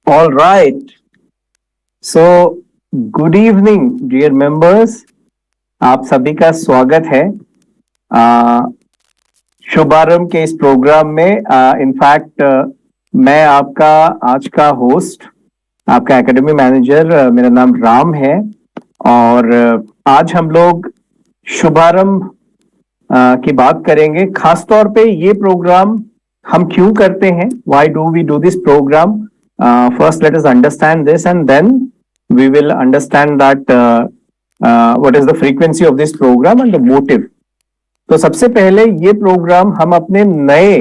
All right. So, good evening, dear members. आप सभी का स्वागत है शुभारंभ के इस प्रोग्राम में। इनफैक्ट मैं आपका आज का होस्ट, आपका एकेडमी मैनेजर, मेरा नाम राम है और आज हम लोग शुभारंभ की बात करेंगे। खास तौर पे ये प्रोग्राम हम क्यों करते हैं, why do we do this program. First let us understand this and then we will understand that what is the frequency of this program and the motive. तो सबसे पहले ये प्रोग्राम हम अपने नए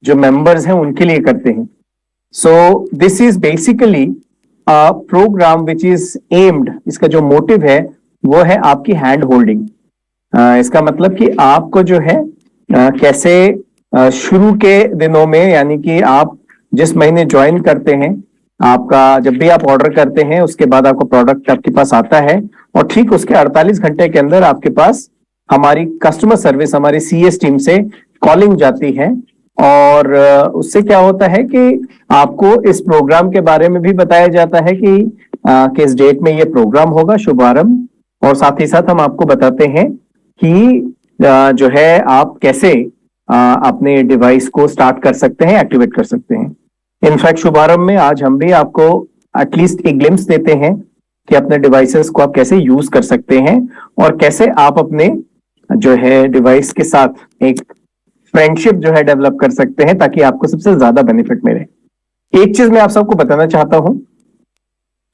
जो मेंबर्स हैं उनके लिए करते हैं। So this is basically a program which is aimed, इसका जो मोटिव है वो है आपकी हैंड होल्डिंग। इसका मतलब कि आपको जो है कैसे शुरू के दिनों में, यानी कि आप जिस महीने ज्वाइन करते हैं, आपका जब भी आप ऑर्डर करते हैं उसके बाद आपका प्रोडक्ट आपके पास आता है और ठीक उसके 48 घंटे के अंदर आपके पास हमारी कस्टमर सर्विस, हमारी सीएस टीम से कॉलिंग जाती है और उससे क्या होता है कि आपको इस प्रोग्राम के बारे में भी बताया जाता है कि किस डेट में ये प्रोग्राम होगा, शुभारंभ, और साथ ही साथ हम आपको बताते हैं कि जो है आप कैसे अपने डिवाइस को स्टार्ट कर सकते हैं, एक्टिवेट कर सकते हैं। इनफैक्ट शुभारंभ में आज हम भी आपको एटलीस्ट एक ग्लिम्स देते हैं कि अपने डिवाइसेस को आप कैसे यूज कर सकते हैं और कैसे आप अपने जो है डिवाइस के साथ एक फ्रेंडशिप जो है डेवलप कर सकते हैं ताकि आपको सबसे ज्यादा बेनिफिट मिले। एक चीज मैं आप सबको बताना चाहता हूं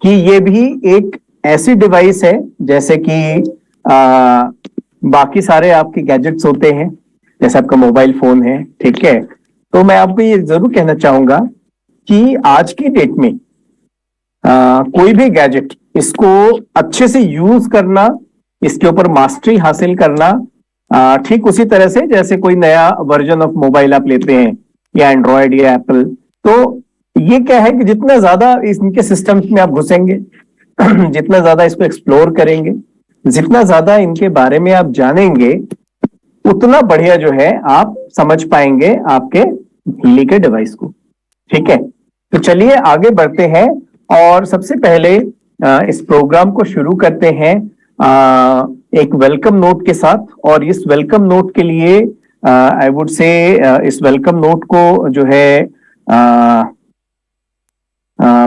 कि ये भी एक ऐसी डिवाइस है जैसे कि बाकी सारे आपके गैजेट्स होते हैं, जैसे आपका मोबाइल फोन है, ठीक है। तो मैं आपको ये जरूर कहना चाहूंगा कि आज की डेट में कोई भी गैजेट, इसको अच्छे से यूज करना, इसके ऊपर मास्टरी हासिल करना, ठीक उसी तरह से जैसे कोई नया वर्जन ऑफ मोबाइल आप लेते हैं या एंड्रॉयड या एप्पल, तो ये क्या है कि जितना ज्यादा इनके सिस्टम्स में आप घुसेंगे, जितना ज्यादा इसको एक्सप्लोर करेंगे, जितना ज्यादा इनके बारे में आप जानेंगे, उतना बढ़िया जो है आप समझ पाएंगे आपके हीली के डिवाइस को, ठीक है। तो चलिए आगे बढ़ते हैं और सबसे पहले इस प्रोग्राम को शुरू करते हैं एक वेलकम नोट के साथ। और इस वेलकम नोट के लिए आई वुड से इस वेलकम नोट को जो है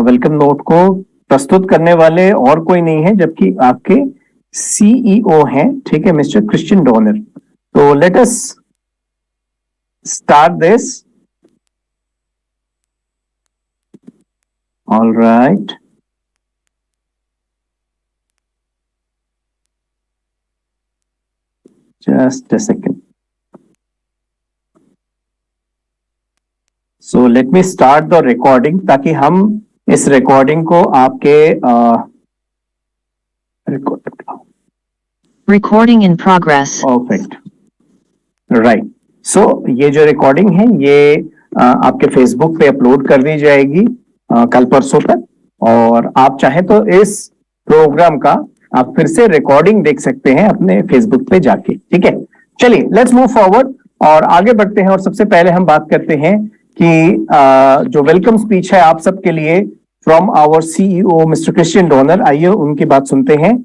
वेलकम नोट को प्रस्तुत करने वाले और कोई नहीं है जबकि आपके सीईओ हैं, ठीक है, mister Christian donor. So let us start this. All right. Just a second. So let me start the recording ताकि हम इस recording को आपके Recording in progress. Perfect. Right. So ये जो रिकॉर्डिंग है ये आपके फेसबुक पे अपलोड कर दी जाएगी कल परसों तक, और आप चाहे तो इस प्रोग्राम का आप फिर से रिकॉर्डिंग देख सकते हैं अपने फेसबुक पे जाके, ठीक है। चलिए लेट्स मूव फॉरवर्ड और आगे बढ़ते हैं। और सबसे पहले हम बात करते हैं कि जो वेलकम स्पीच है आप सबके लिए from our CEO mister Christian Donner, आइए उनकी बात सुनते हैं।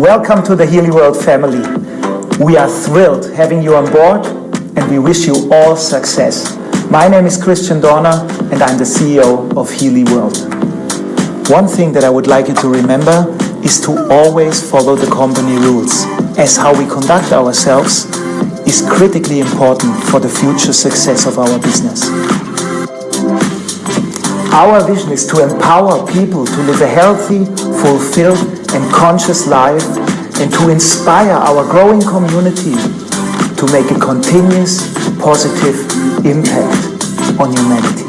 Welcome to the Healy World family. We are thrilled having you on board and we wish you all success. My name is Christian Dorner and I'm the CEO of Healy World. One thing that I would like you to remember is to always follow the company rules, as how we conduct ourselves is critically important for the future success of our business. Our vision is to empower people to live a healthy, fulfilled and conscious life and to inspire our growing community to make a continuous positive impact on humanity.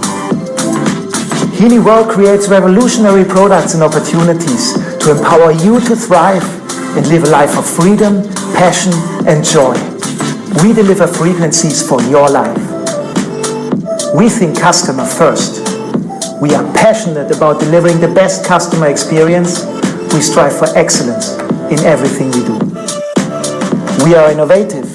Healy World creates revolutionary products and opportunities to empower you to thrive and live a life of freedom, passion and joy. We deliver frequencies for your life. We think customer first. We are passionate about delivering the best customer experience. We strive for excellence in everything we do. We are innovative.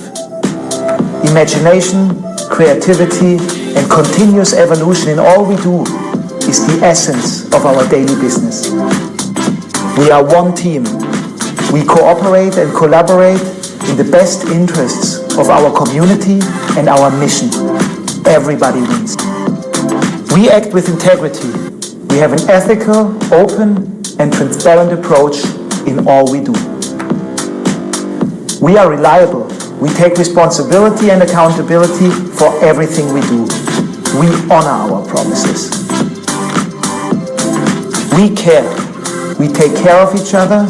Imagination creativity, and continuous evolution in all we do is the essence of our daily business. We are one team. We cooperate and collaborate in the best interests of our community and our mission. Everybody wins. We act with integrity. We have an ethical, open, and transparent approach in all we do. We are reliable. We take responsibility and accountability for everything we do. We honor our promises. We care. We take care of each other,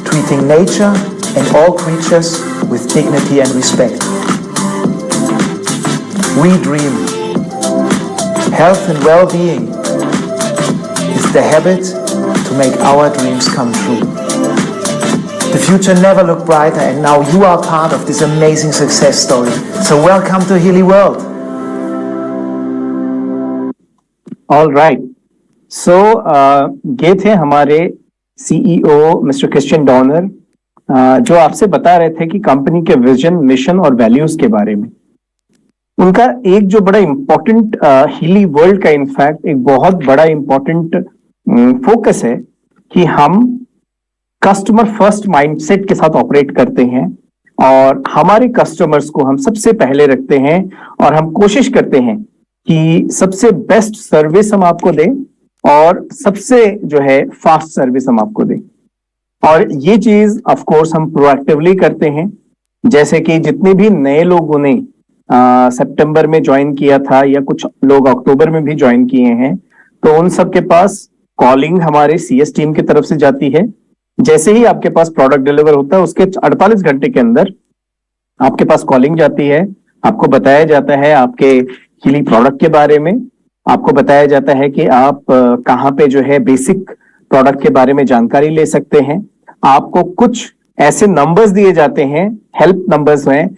treating nature and all creatures with dignity and respect. We dream. Health and well-being is the habit to make our dreams come true. The future never looked brighter, and now you are part of this amazing success story. So welcome to Healy World. All right. So ये थे हमारे CEO mister Christian Donner, जो आपसे बता रहे थे कि company के विजन, मिशन और वैल्यूज के बारे में। उनका एक जो बड़ा इंपॉर्टेंट हीली वर्ल्ड का इनफैक्ट एक बहुत बड़ा इंपॉर्टेंट फोकस है कि हम कस्टमर फर्स्ट माइंडसेट के साथ ऑपरेट करते हैं और हमारे कस्टमर्स को हम सबसे पहले रखते हैं और हम कोशिश करते हैं कि सबसे बेस्ट सर्विस हम आपको दें और सबसे जो है फास्ट सर्विस हम आपको दें। और ये चीज ऑफ कोर्स हम प्रोएक्टिवली करते हैं, जैसे कि जितने भी नए लोगों ने सितंबर में ज्वाइन किया था या कुछ लोग अक्टूबर में भी ज्वाइन किए हैं, तो उन सब के पास कॉलिंग हमारे CS टीम की तरफ से जाती है। जैसे ही आपके पास प्रोडक्ट डिलीवर होता है उसके 48 घंटे के अंदर आपके पास कॉलिंग जाती है, आपको बताया जाता है आपके हीली प्रोडक्ट के बारे में, आपको बताया जाता है कि आप कहाँ पे जो है बेसिक प्रोडक्ट के बारे में जानकारी ले सकते हैं। आपको कुछ ऐसे नंबर्स दिए जाते हैं, हेल्प नंबर्स हैं,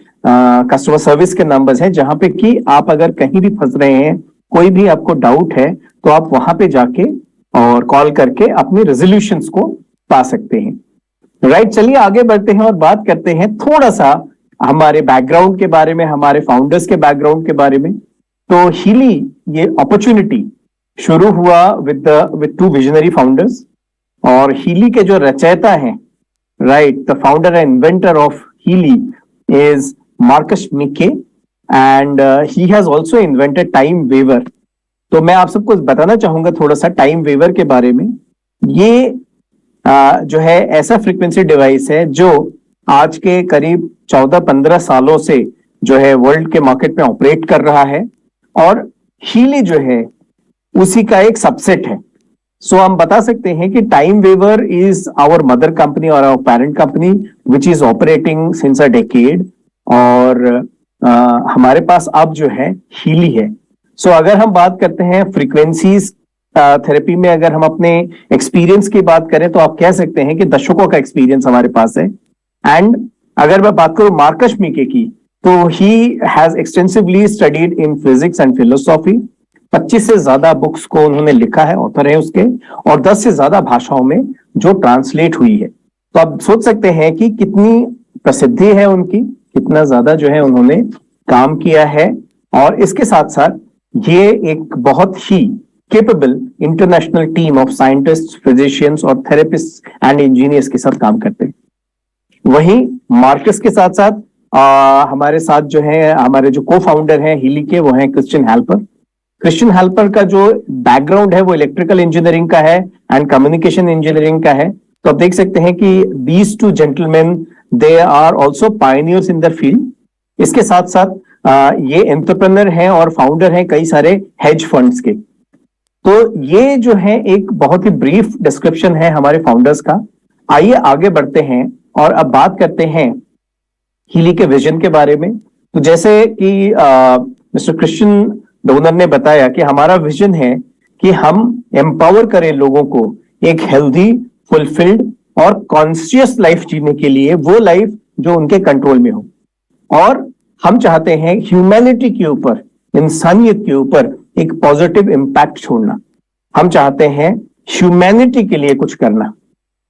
कस्टमर सर्विस के नंबर्स हैं, जहां पे कि आप अगर कहीं भी फंस रहे हैं, कोई भी आपको डाउट है, तो आप वहां पे जाके और कॉल करके अपने रेजोल्यूशंस को पा सकते हैं। राइट, चलिए आगे बढ़ते हैं और बात करते हैं थोड़ा सा हमारे बैकग्राउंड के बारे में, हमारे फाउंडर्स के बैकग्राउंड के बारे में। तो हीली ये अपॉर्चुनिटी शुरू हुआ विद 2 विजनरी फाउंडर्स, और हीली के जो रचयिता हैं, right, the founder and inventor of Healy is Marcus Mieke and he has also invented TimeWaver. तो मैं आप सबको बताना चाहूंगा थोड़ा सा टाइम वेवर के बारे में। ये जो है ऐसा फ्रीक्वेंसी डिवाइस है जो आज के करीब 14-15 सालों से जो है वर्ल्ड के मार्केट में ऑपरेट कर रहा है, और हीली जो है उसी का एक सबसेट है। सो हम बता सकते हैं कि TimeWaver is our mother company और our parent company which is operating since a decade, और हमारे पास अब जो है हीली है। सो अगर हम बात करते हैं फ्रीक्वेंसीज थेरेपी में, अगर हम अपने एक्सपीरियंस की बात करें तो आप कह सकते हैं कि दशकों का एक्सपीरियंस हमारे पास है। एंड अगर मैं बात करूं मार्कस मिके की, तो he has extensively studied in physics and philosophy. 25 से ज्यादा बुक्स को उन्होंने लिखा है, ऑथर है उसके, और 10 से ज्यादा भाषाओं में जो ट्रांसलेट हुई है। तो आप सोच सकते हैं कि कितनी प्रसिद्धि है उनकी, कितना ज्यादा जो है उन्होंने काम किया है। और इसके साथ साथ ये एक बहुत ही capable international team of scientist, physicians और थेरेपिस्ट एंड इंजीनियर्स के साथ काम करते हैं। वहीं मार्कस के साथ साथ हमारे साथ जो है हमारे जो को फाउंडर हैं हीली के, वो हैं क्रिश्चियन हेल्पर। क्रिश्चियन हेल्पर का जो बैकग्राउंड है वो इलेक्ट्रिकल इंजीनियरिंग का है एंड कम्युनिकेशन इंजीनियरिंग का है। तो आप देख सकते हैं कि these 2 gentleman they are also pioneers in their field. इसके साथ साथ ये एंटरप्रेन्योर हैं और फाउंडर हैं कई सारे हेज फंड्स के। तो ये जो है एक बहुत ही ब्रीफ डिस्क्रिप्शन है हमारे फाउंडर्स का। आइए आगे बढ़ते हैं और अब बात करते हैं हीली के विजन के बारे में। तो जैसे कि मिस्टर क्रिश्चियन डोनर ने बताया कि हमारा विजन है कि हम एम्पावर करें लोगों को एक हेल्दी, फुलफिल्ड और कॉन्शियस लाइफ जीने के लिए, वो लाइफ जो उनके कंट्रोल में हो। और हम चाहते हैं ह्यूमैनिटी के ऊपर, इंसानियत के ऊपर एक पॉजिटिव इंपैक्ट छोड़ना। हम चाहते हैं ह्यूमैनिटी के लिए कुछ करना।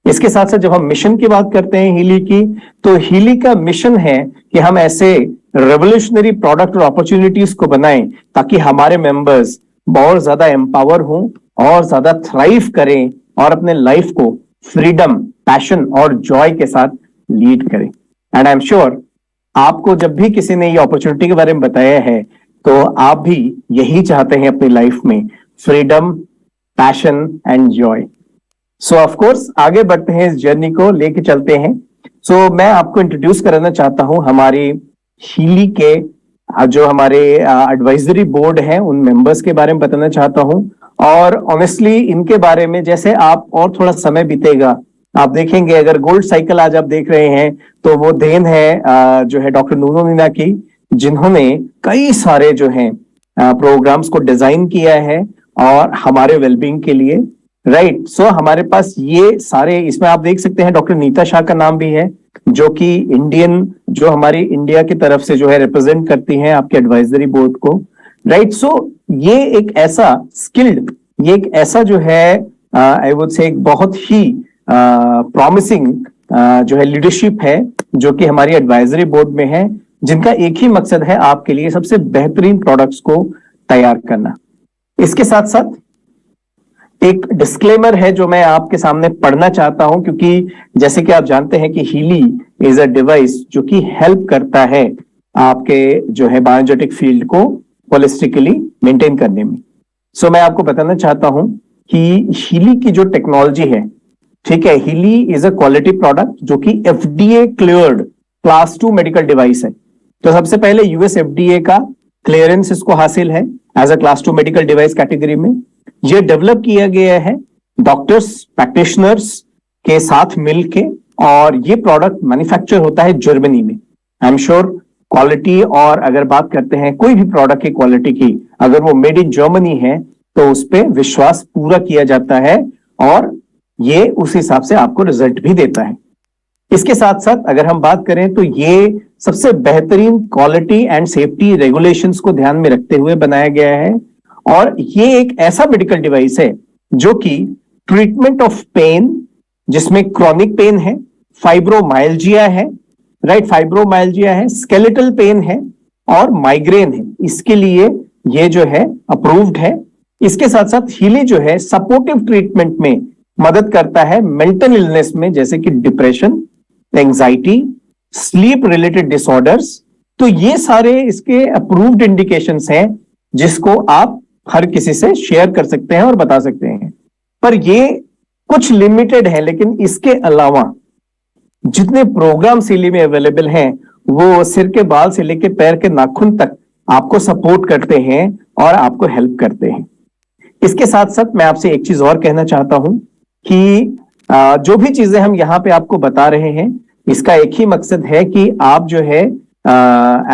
इसके साथ साथ जब हम मिशन की बात करते हैं हीली की, तो हीली का मिशन है कि हम ऐसे रेवोल्यूशनरी प्रोडक्ट और अपॉर्चुनिटीज को बनाएं ताकि हमारे मेंबर्स बहुत ज्यादा एम्पावर हों और ज्यादा थ्राइव करें और अपने लाइफ को फ्रीडम, पैशन और जॉय के साथ लीड करें। एंड आई एम श्योर आपको जब भी किसी ने ये अपॉर्चुनिटी के बारे में बताया है तो आप भी यही चाहते हैं अपनी लाइफ में, freedom, passion and Joy. So of course आगे बढ़ते हैं, इस जर्नी को लेके चलते हैं। सो मैं आपको इंट्रोड्यूस कराना चाहता हूं हमारी हीली के जो हमारे एडवाइजरी बोर्ड है उन मेंबर्स के बारे में बताना चाहता हूं। और ऑनेस्टली इनके बारे में जैसे आप और थोड़ा समय बीतेगा आप देखेंगे, अगर गोल्ड साइकिल आज आप देख रहे हैं तो वो देन है जो है डॉक्टर नूनो मीना की, जिन्होंने कई सारे जो है प्रोग्राम्स को डिजाइन किया है और हमारे वेलबींग के लिए, राइट। सो हमारे पास ये सारे, इसमें आप देख सकते हैं डॉक्टर नीता शाह का नाम भी है, जो कि इंडियन, जो हमारी इंडिया की तरफ से जो है रिप्रेजेंट करती हैं आपके एडवाइजरी बोर्ड को, राइट। सो ये एक ऐसा स्किल्ड, ये एक ऐसा जो है आई वुड से एक बहुत ही प्रॉमिसिंग जो है लीडरशिप है जो कि हमारी एडवाइजरी बोर्ड में है, जिनका एक ही मकसद है आपके लिए सबसे बेहतरीन प्रोडक्ट्स को तैयार करना। इसके साथ साथ एक डिस्क्लेमर है जो मैं आपके सामने पढ़ना चाहता हूं, क्योंकि जैसे कि आप जानते हैं कि हीली इज अ डिवाइस जो कि हेल्प करता है आपके जो है बायोजेटिक फील्ड को होलिस्टिकली मेंटेन करने में। सो मैं आपको बताना चाहता हूं कि हीली की जो टेक्नोलॉजी है, ठीक है, Healy is a quality product जो कि FDA cleared class 2 medical device है। तो सबसे पहले यूएस FDA का क्लियरेंस इसको हासिल है as a class 2 medical device category में। ये डेवलप किया गया है डॉक्टर्स, प्रैक्टिशनर्स के साथ मिलके, और ये प्रोडक्ट मैन्युफैक्चर होता है जर्मनी में। आई एम श्योर क्वालिटी, और अगर बात करते हैं कोई भी प्रोडक्ट की क्वालिटी की, अगर वो मेड इन जर्मनी है तो उस पर विश्वास पूरा किया जाता है और ये उस हिसाब से आपको रिजल्ट भी देता है। इसके साथ साथ अगर हम बात करें तो ये सबसे बेहतरीन क्वालिटी एंड सेफ्टी रेगुलेशंस को ध्यान में रखते हुए बनाया गया है, और ये एक ऐसा मेडिकल डिवाइस है जो कि ट्रीटमेंट ऑफ पेन, जिसमें क्रॉनिक पेन है, फाइब्रोमाइल्जिया है, राइट, फाइब्रोमाइल्जिया है, स्केलेटल पेन है और माइग्रेन है, इसके लिए ये जो है अप्रूव्ड है। इसके साथ साथ हीली जो है सपोर्टिव ट्रीटमेंट में मदद करता है मेंटल इलनेस में, जैसे कि depression, anxiety, sleep related disorders. तो ये सारे इसके अप्रूव्ड इंडिकेशंस हैं जिसको आप हर किसी से शेयर कर सकते हैं और बता सकते हैं। पर ये कुछ लिमिटेड है, लेकिन इसके अलावा जितने प्रोग्राम हीली में अवेलेबल हैं वो सिर के बाल से लेकर पैर के नाखून तक आपको सपोर्ट करते हैं और आपको हेल्प करते हैं। इसके साथ साथ मैं आपसे एक चीज और कहना चाहता हूं कि जो भी चीजें हम यहाँ पे आपको बता रहे हैं, इसका एक ही मकसद है कि आप जो है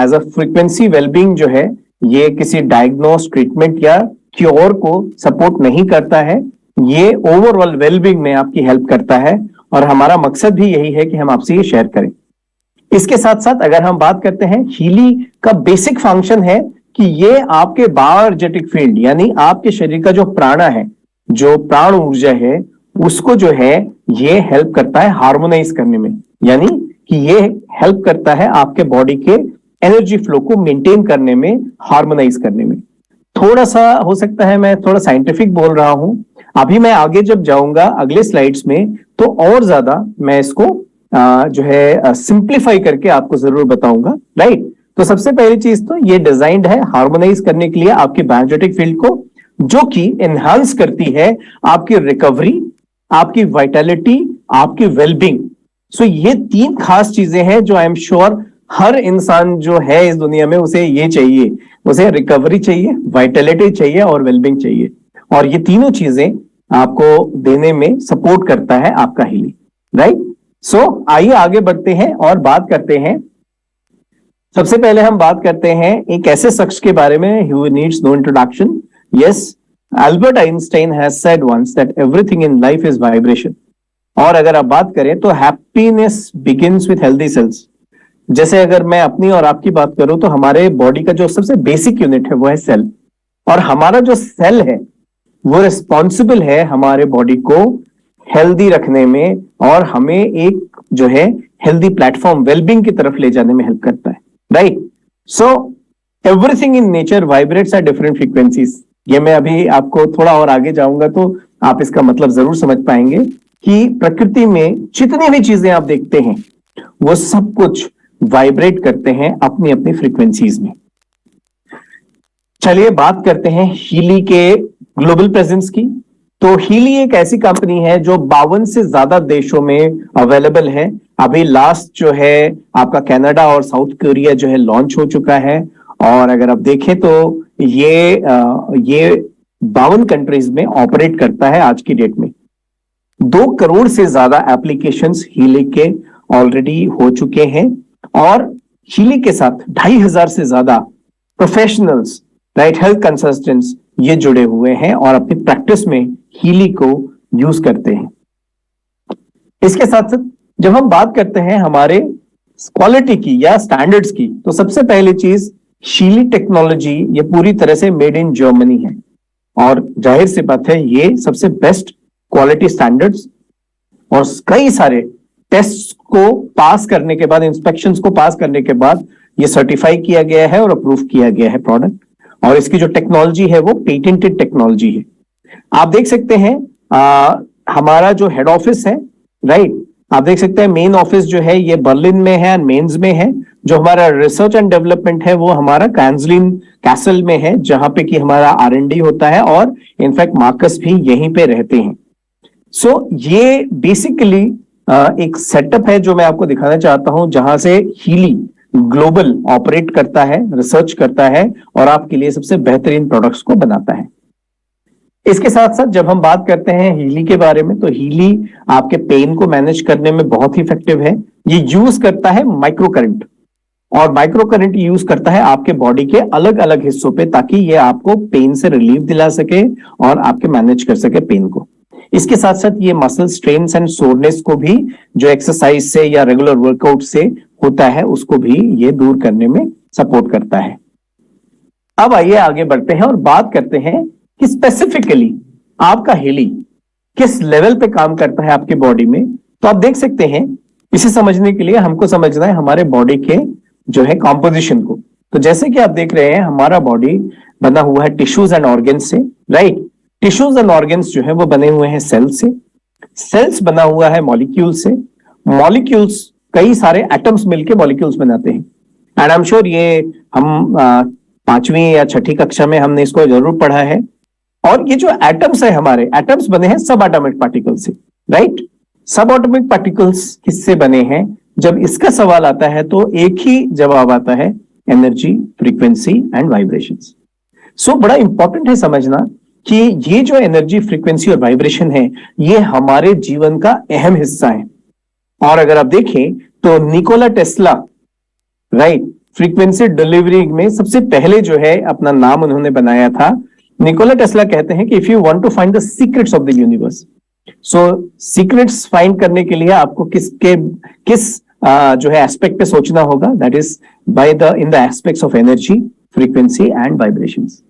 एज अ फ्रीक्वेंसी वेलबींग जो है, ये किसी डायग्नोस, ट्रीटमेंट या क्योर को सपोर्ट नहीं करता है, ये ओवरऑल वेलबींग में आपकी हेल्प करता है, और हमारा मकसद भी यही है कि हम आपसे ये शेयर करें। इसके साथ साथ अगर हम बात करते हैं, हीली का बेसिक फंक्शन है कि ये आपके बायोजेटिक फील्ड, यानी आपके शरीर का जो प्राणा है, जो प्राण ऊर्जा है, उसको जो है ये हेल्प करता है हार्मोनाइज करने में, यानी कि ये हेल्प करता है आपके बॉडी के एनर्जी फ्लो को मेंटेन करने में, हार्मोनाइज करने में। थोड़ा सा हो सकता है मैं थोड़ा साइंटिफिक बोल रहा हूं, अभी मैं आगे जब जाऊंगा अगले स्लाइड्स में तो और ज्यादा मैं इसको जो है सिंप्लीफाई करके आपको जरूर बताऊंगा, राइट। तो सबसे पहली चीज तो ये डिजाइंड है हार्मोनाइज करने के लिए आपकी बायोजेटिक फील्ड को, जो कि एनहांस करती है आपकी रिकवरी, आपकी वाइटलिटी, आपकी वेलबींग। सो ये तीन खास चीजें हैं जो आई एम श्योर हर इंसान जो है इस दुनिया में उसे ये चाहिए, उसे रिकवरी चाहिए, वाइटलिटी चाहिए और वेलबींग चाहिए, और ये तीनों चीजें आपको देने में सपोर्ट करता है आपका हीली, राइट। सो आइए आगे बढ़ते हैं और बात करते हैं। सबसे पहले हम बात करते हैं एक ऐसे शख्स के बारे में, who needs no introduction. Yes, Albert Einstein has said once that everything in life is vibration. और अगर आप बात करें तो happiness begins with healthy cells. जैसे अगर मैं अपनी और आपकी बात करूं तो हमारे बॉडी का जो सबसे बेसिक यूनिट है वो है सेल, और हमारा जो सेल है वो रिस्पॉन्सिबल है हमारे बॉडी को हेल्दी रखने में, और हमें एक जो है हेल्दी प्लेटफॉर्म वेलबींग की तरफ ले जाने में हेल्प करता है, right. So everything in nature vibrates at different frequencies. ये मैं अभी आपको थोड़ा और आगे जाऊंगा तो आप इसका मतलब जरूर समझ पाएंगे कि प्रकृति में जितनी भी चीजें आप देखते हैं वो सब कुछ वाइब्रेट करते हैं अपनी अपनी फ्रीक्वेंसीज में। चलिए बात करते हैं हीली के ग्लोबल प्रेजेंस की। तो हीली एक ऐसी कंपनी है जो 52 से ज्यादा देशों में अवेलेबल है। अभी लास्ट जो है आपका कनाडा और साउथ कोरिया जो है लॉन्च हो चुका है। और अगर आप देखें तो ये 52 कंट्रीज में ऑपरेट करता है आज की डेट में। 2 करोड़ से ज्यादा एप्लीकेशंस हीली के ऑलरेडी हो चुके हैं और हीली के साथ 2500 से ज्यादा प्रोफेशनल्स, राइट, हेल्थ कंसल्टेंट्स ये जुड़े हुए हैं और अपनी प्रैक्टिस में हीली को यूज करते हैं। इसके साथ साथ जब हम बात करते हैं हमारे क्वालिटी की या स्टैंडर्ड्स की, तो सबसे पहली चीज हीली टेक्नोलॉजी ये पूरी तरह से मेड इन जर्मनी है और जाहिर सी बात है ये सबसे बेस्ट क्वालिटी स्टैंडर्ड्स और कई सारे टेस्ट को पास करने के बाद, इंस्पेक्शंस को पास करने के बाद ये सर्टिफाई किया गया है और अप्रूव किया गया है प्रोडक्ट। और इसकी जो टेक्नोलॉजी है वो पेटेंटेड टेक्नोलॉजी है। आप देख सकते हैं हमारा जो हेड ऑफिस है, राइट, आप देख सकते हैं मेन ऑफिस जो है ये बर्लिन में है, मेन्स में है। जो हमारा रिसर्च एंड डेवलपमेंट है वो हमारा कैंसलिन कैसल में है, जहां पे कि हमारा R&D होता है और इनफैक्ट मार्कस भी यहीं पे रहते हैं। सो ये बेसिकली एक सेटअप है जो मैं आपको दिखाना चाहता हूं, जहां से हीली ग्लोबल ऑपरेट करता है, रिसर्च करता है और आपके लिए सबसे बेहतरीन प्रोडक्ट्स को बनाता है। इसके साथ साथ जब हम बात करते हैं हीली के बारे में, तो हीली आपके पेन को मैनेज करने में बहुत ही इफेक्टिव है। ये यूज करता है माइक्रो करंट और माइक्रो करंट यूज करता है आपके बॉडी के अलग अलग हिस्सों पे, ताकि ये आपको पेन से रिलीफ दिला सके और आपके मैनेज कर सके पेन को। इसके साथ साथ ये मसल स्ट्रेन्स एंड सोरनेस को भी, जो एक्सरसाइज से या रेगुलर वर्कआउट से होता है, उसको भी ये दूर करने में सपोर्ट करता है। अब आइए आगे बढ़ते हैं और बात करते हैं कि स्पेसिफिकली आपका हीली किस लेवल पे काम करता है आपकी बॉडी में। तो आप देख सकते हैं, इसे समझने के लिए हमको समझना है हमारे बॉडी के जो है कॉम्पोजिशन को। तो जैसे कि आप देख रहे हैं हमारा बॉडी बना हुआ है टिश्यूज एंड ऑर्गन्स से, राइट। टिश्यूज एंड ऑर्गन्स जो है वो बने हुए हैं सेल से, सेल्स बना हुआ है मॉलिक्यूल से, मॉलिक्यूल्स कई सारे एटम्स मिलके मॉलिक्यूल्स बनाते हैं। एंड आई एम श्योर ये हम 5वीं या 6ठी कक्षा में हमने इसको जरूर पढ़ा है। और ये जो एटम्स है, हमारे एटम्स बने हैं सब एटॉमिक पार्टिकल से, राइट। सब एटॉमिक पार्टिकल्स किससे बने हैं? जब इसका सवाल आता है तो एक ही जवाब आता है, एनर्जी, फ्रीक्वेंसी एंड वाइब्रेशंस। सो बड़ा इंपॉर्टेंट है समझना कि ये जो एनर्जी, फ्रीक्वेंसी और वाइब्रेशन है ये हमारे जीवन का अहम हिस्सा है। और अगर आप देखें तो Nikola Tesla, right, frequency delivery में सबसे पहले जो है अपना नाम उन्होंने बनाया था। निकोला टेस्ला कहते हैं कि if you want to find the secrets of the universe, so secrets find करने के लिए आपको किस जो है एस्पेक्ट पे सोचना होगा, that is by the in the aspects of energy, frequency and vibrations,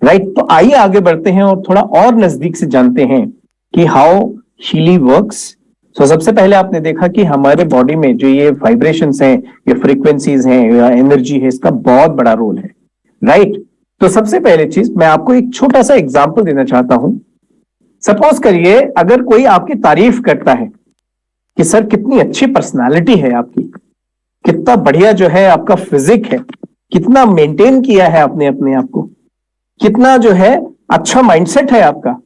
right. तो आइए आगे बढ़ते हैं और थोड़ा और नजदीक से जानते हैं कि हाउ हीली वर्क्स। सो सबसे पहले आपने देखा कि हमारे बॉडी में जो ये वाइब्रेशंस हैं, ये फ्रीक्वेंसीज हैं या एनर्जी है, इसका बहुत बड़ा रोल है, राइट। तो सबसे पहले चीज मैं आपको एक छोटा सा एग्जांपल देना चाहता हूं। सपोज करिए अगर कोई आपकी तारीफ करता है कि सर कितनी अच्छी पर्सनालिटी है आपकी, कितना बढ़िया जो है आपका फिजिक है, कितना मेंटेन किया है आपने अपने आप को, कितना जो है अच्छा माइंडसेट है आपका,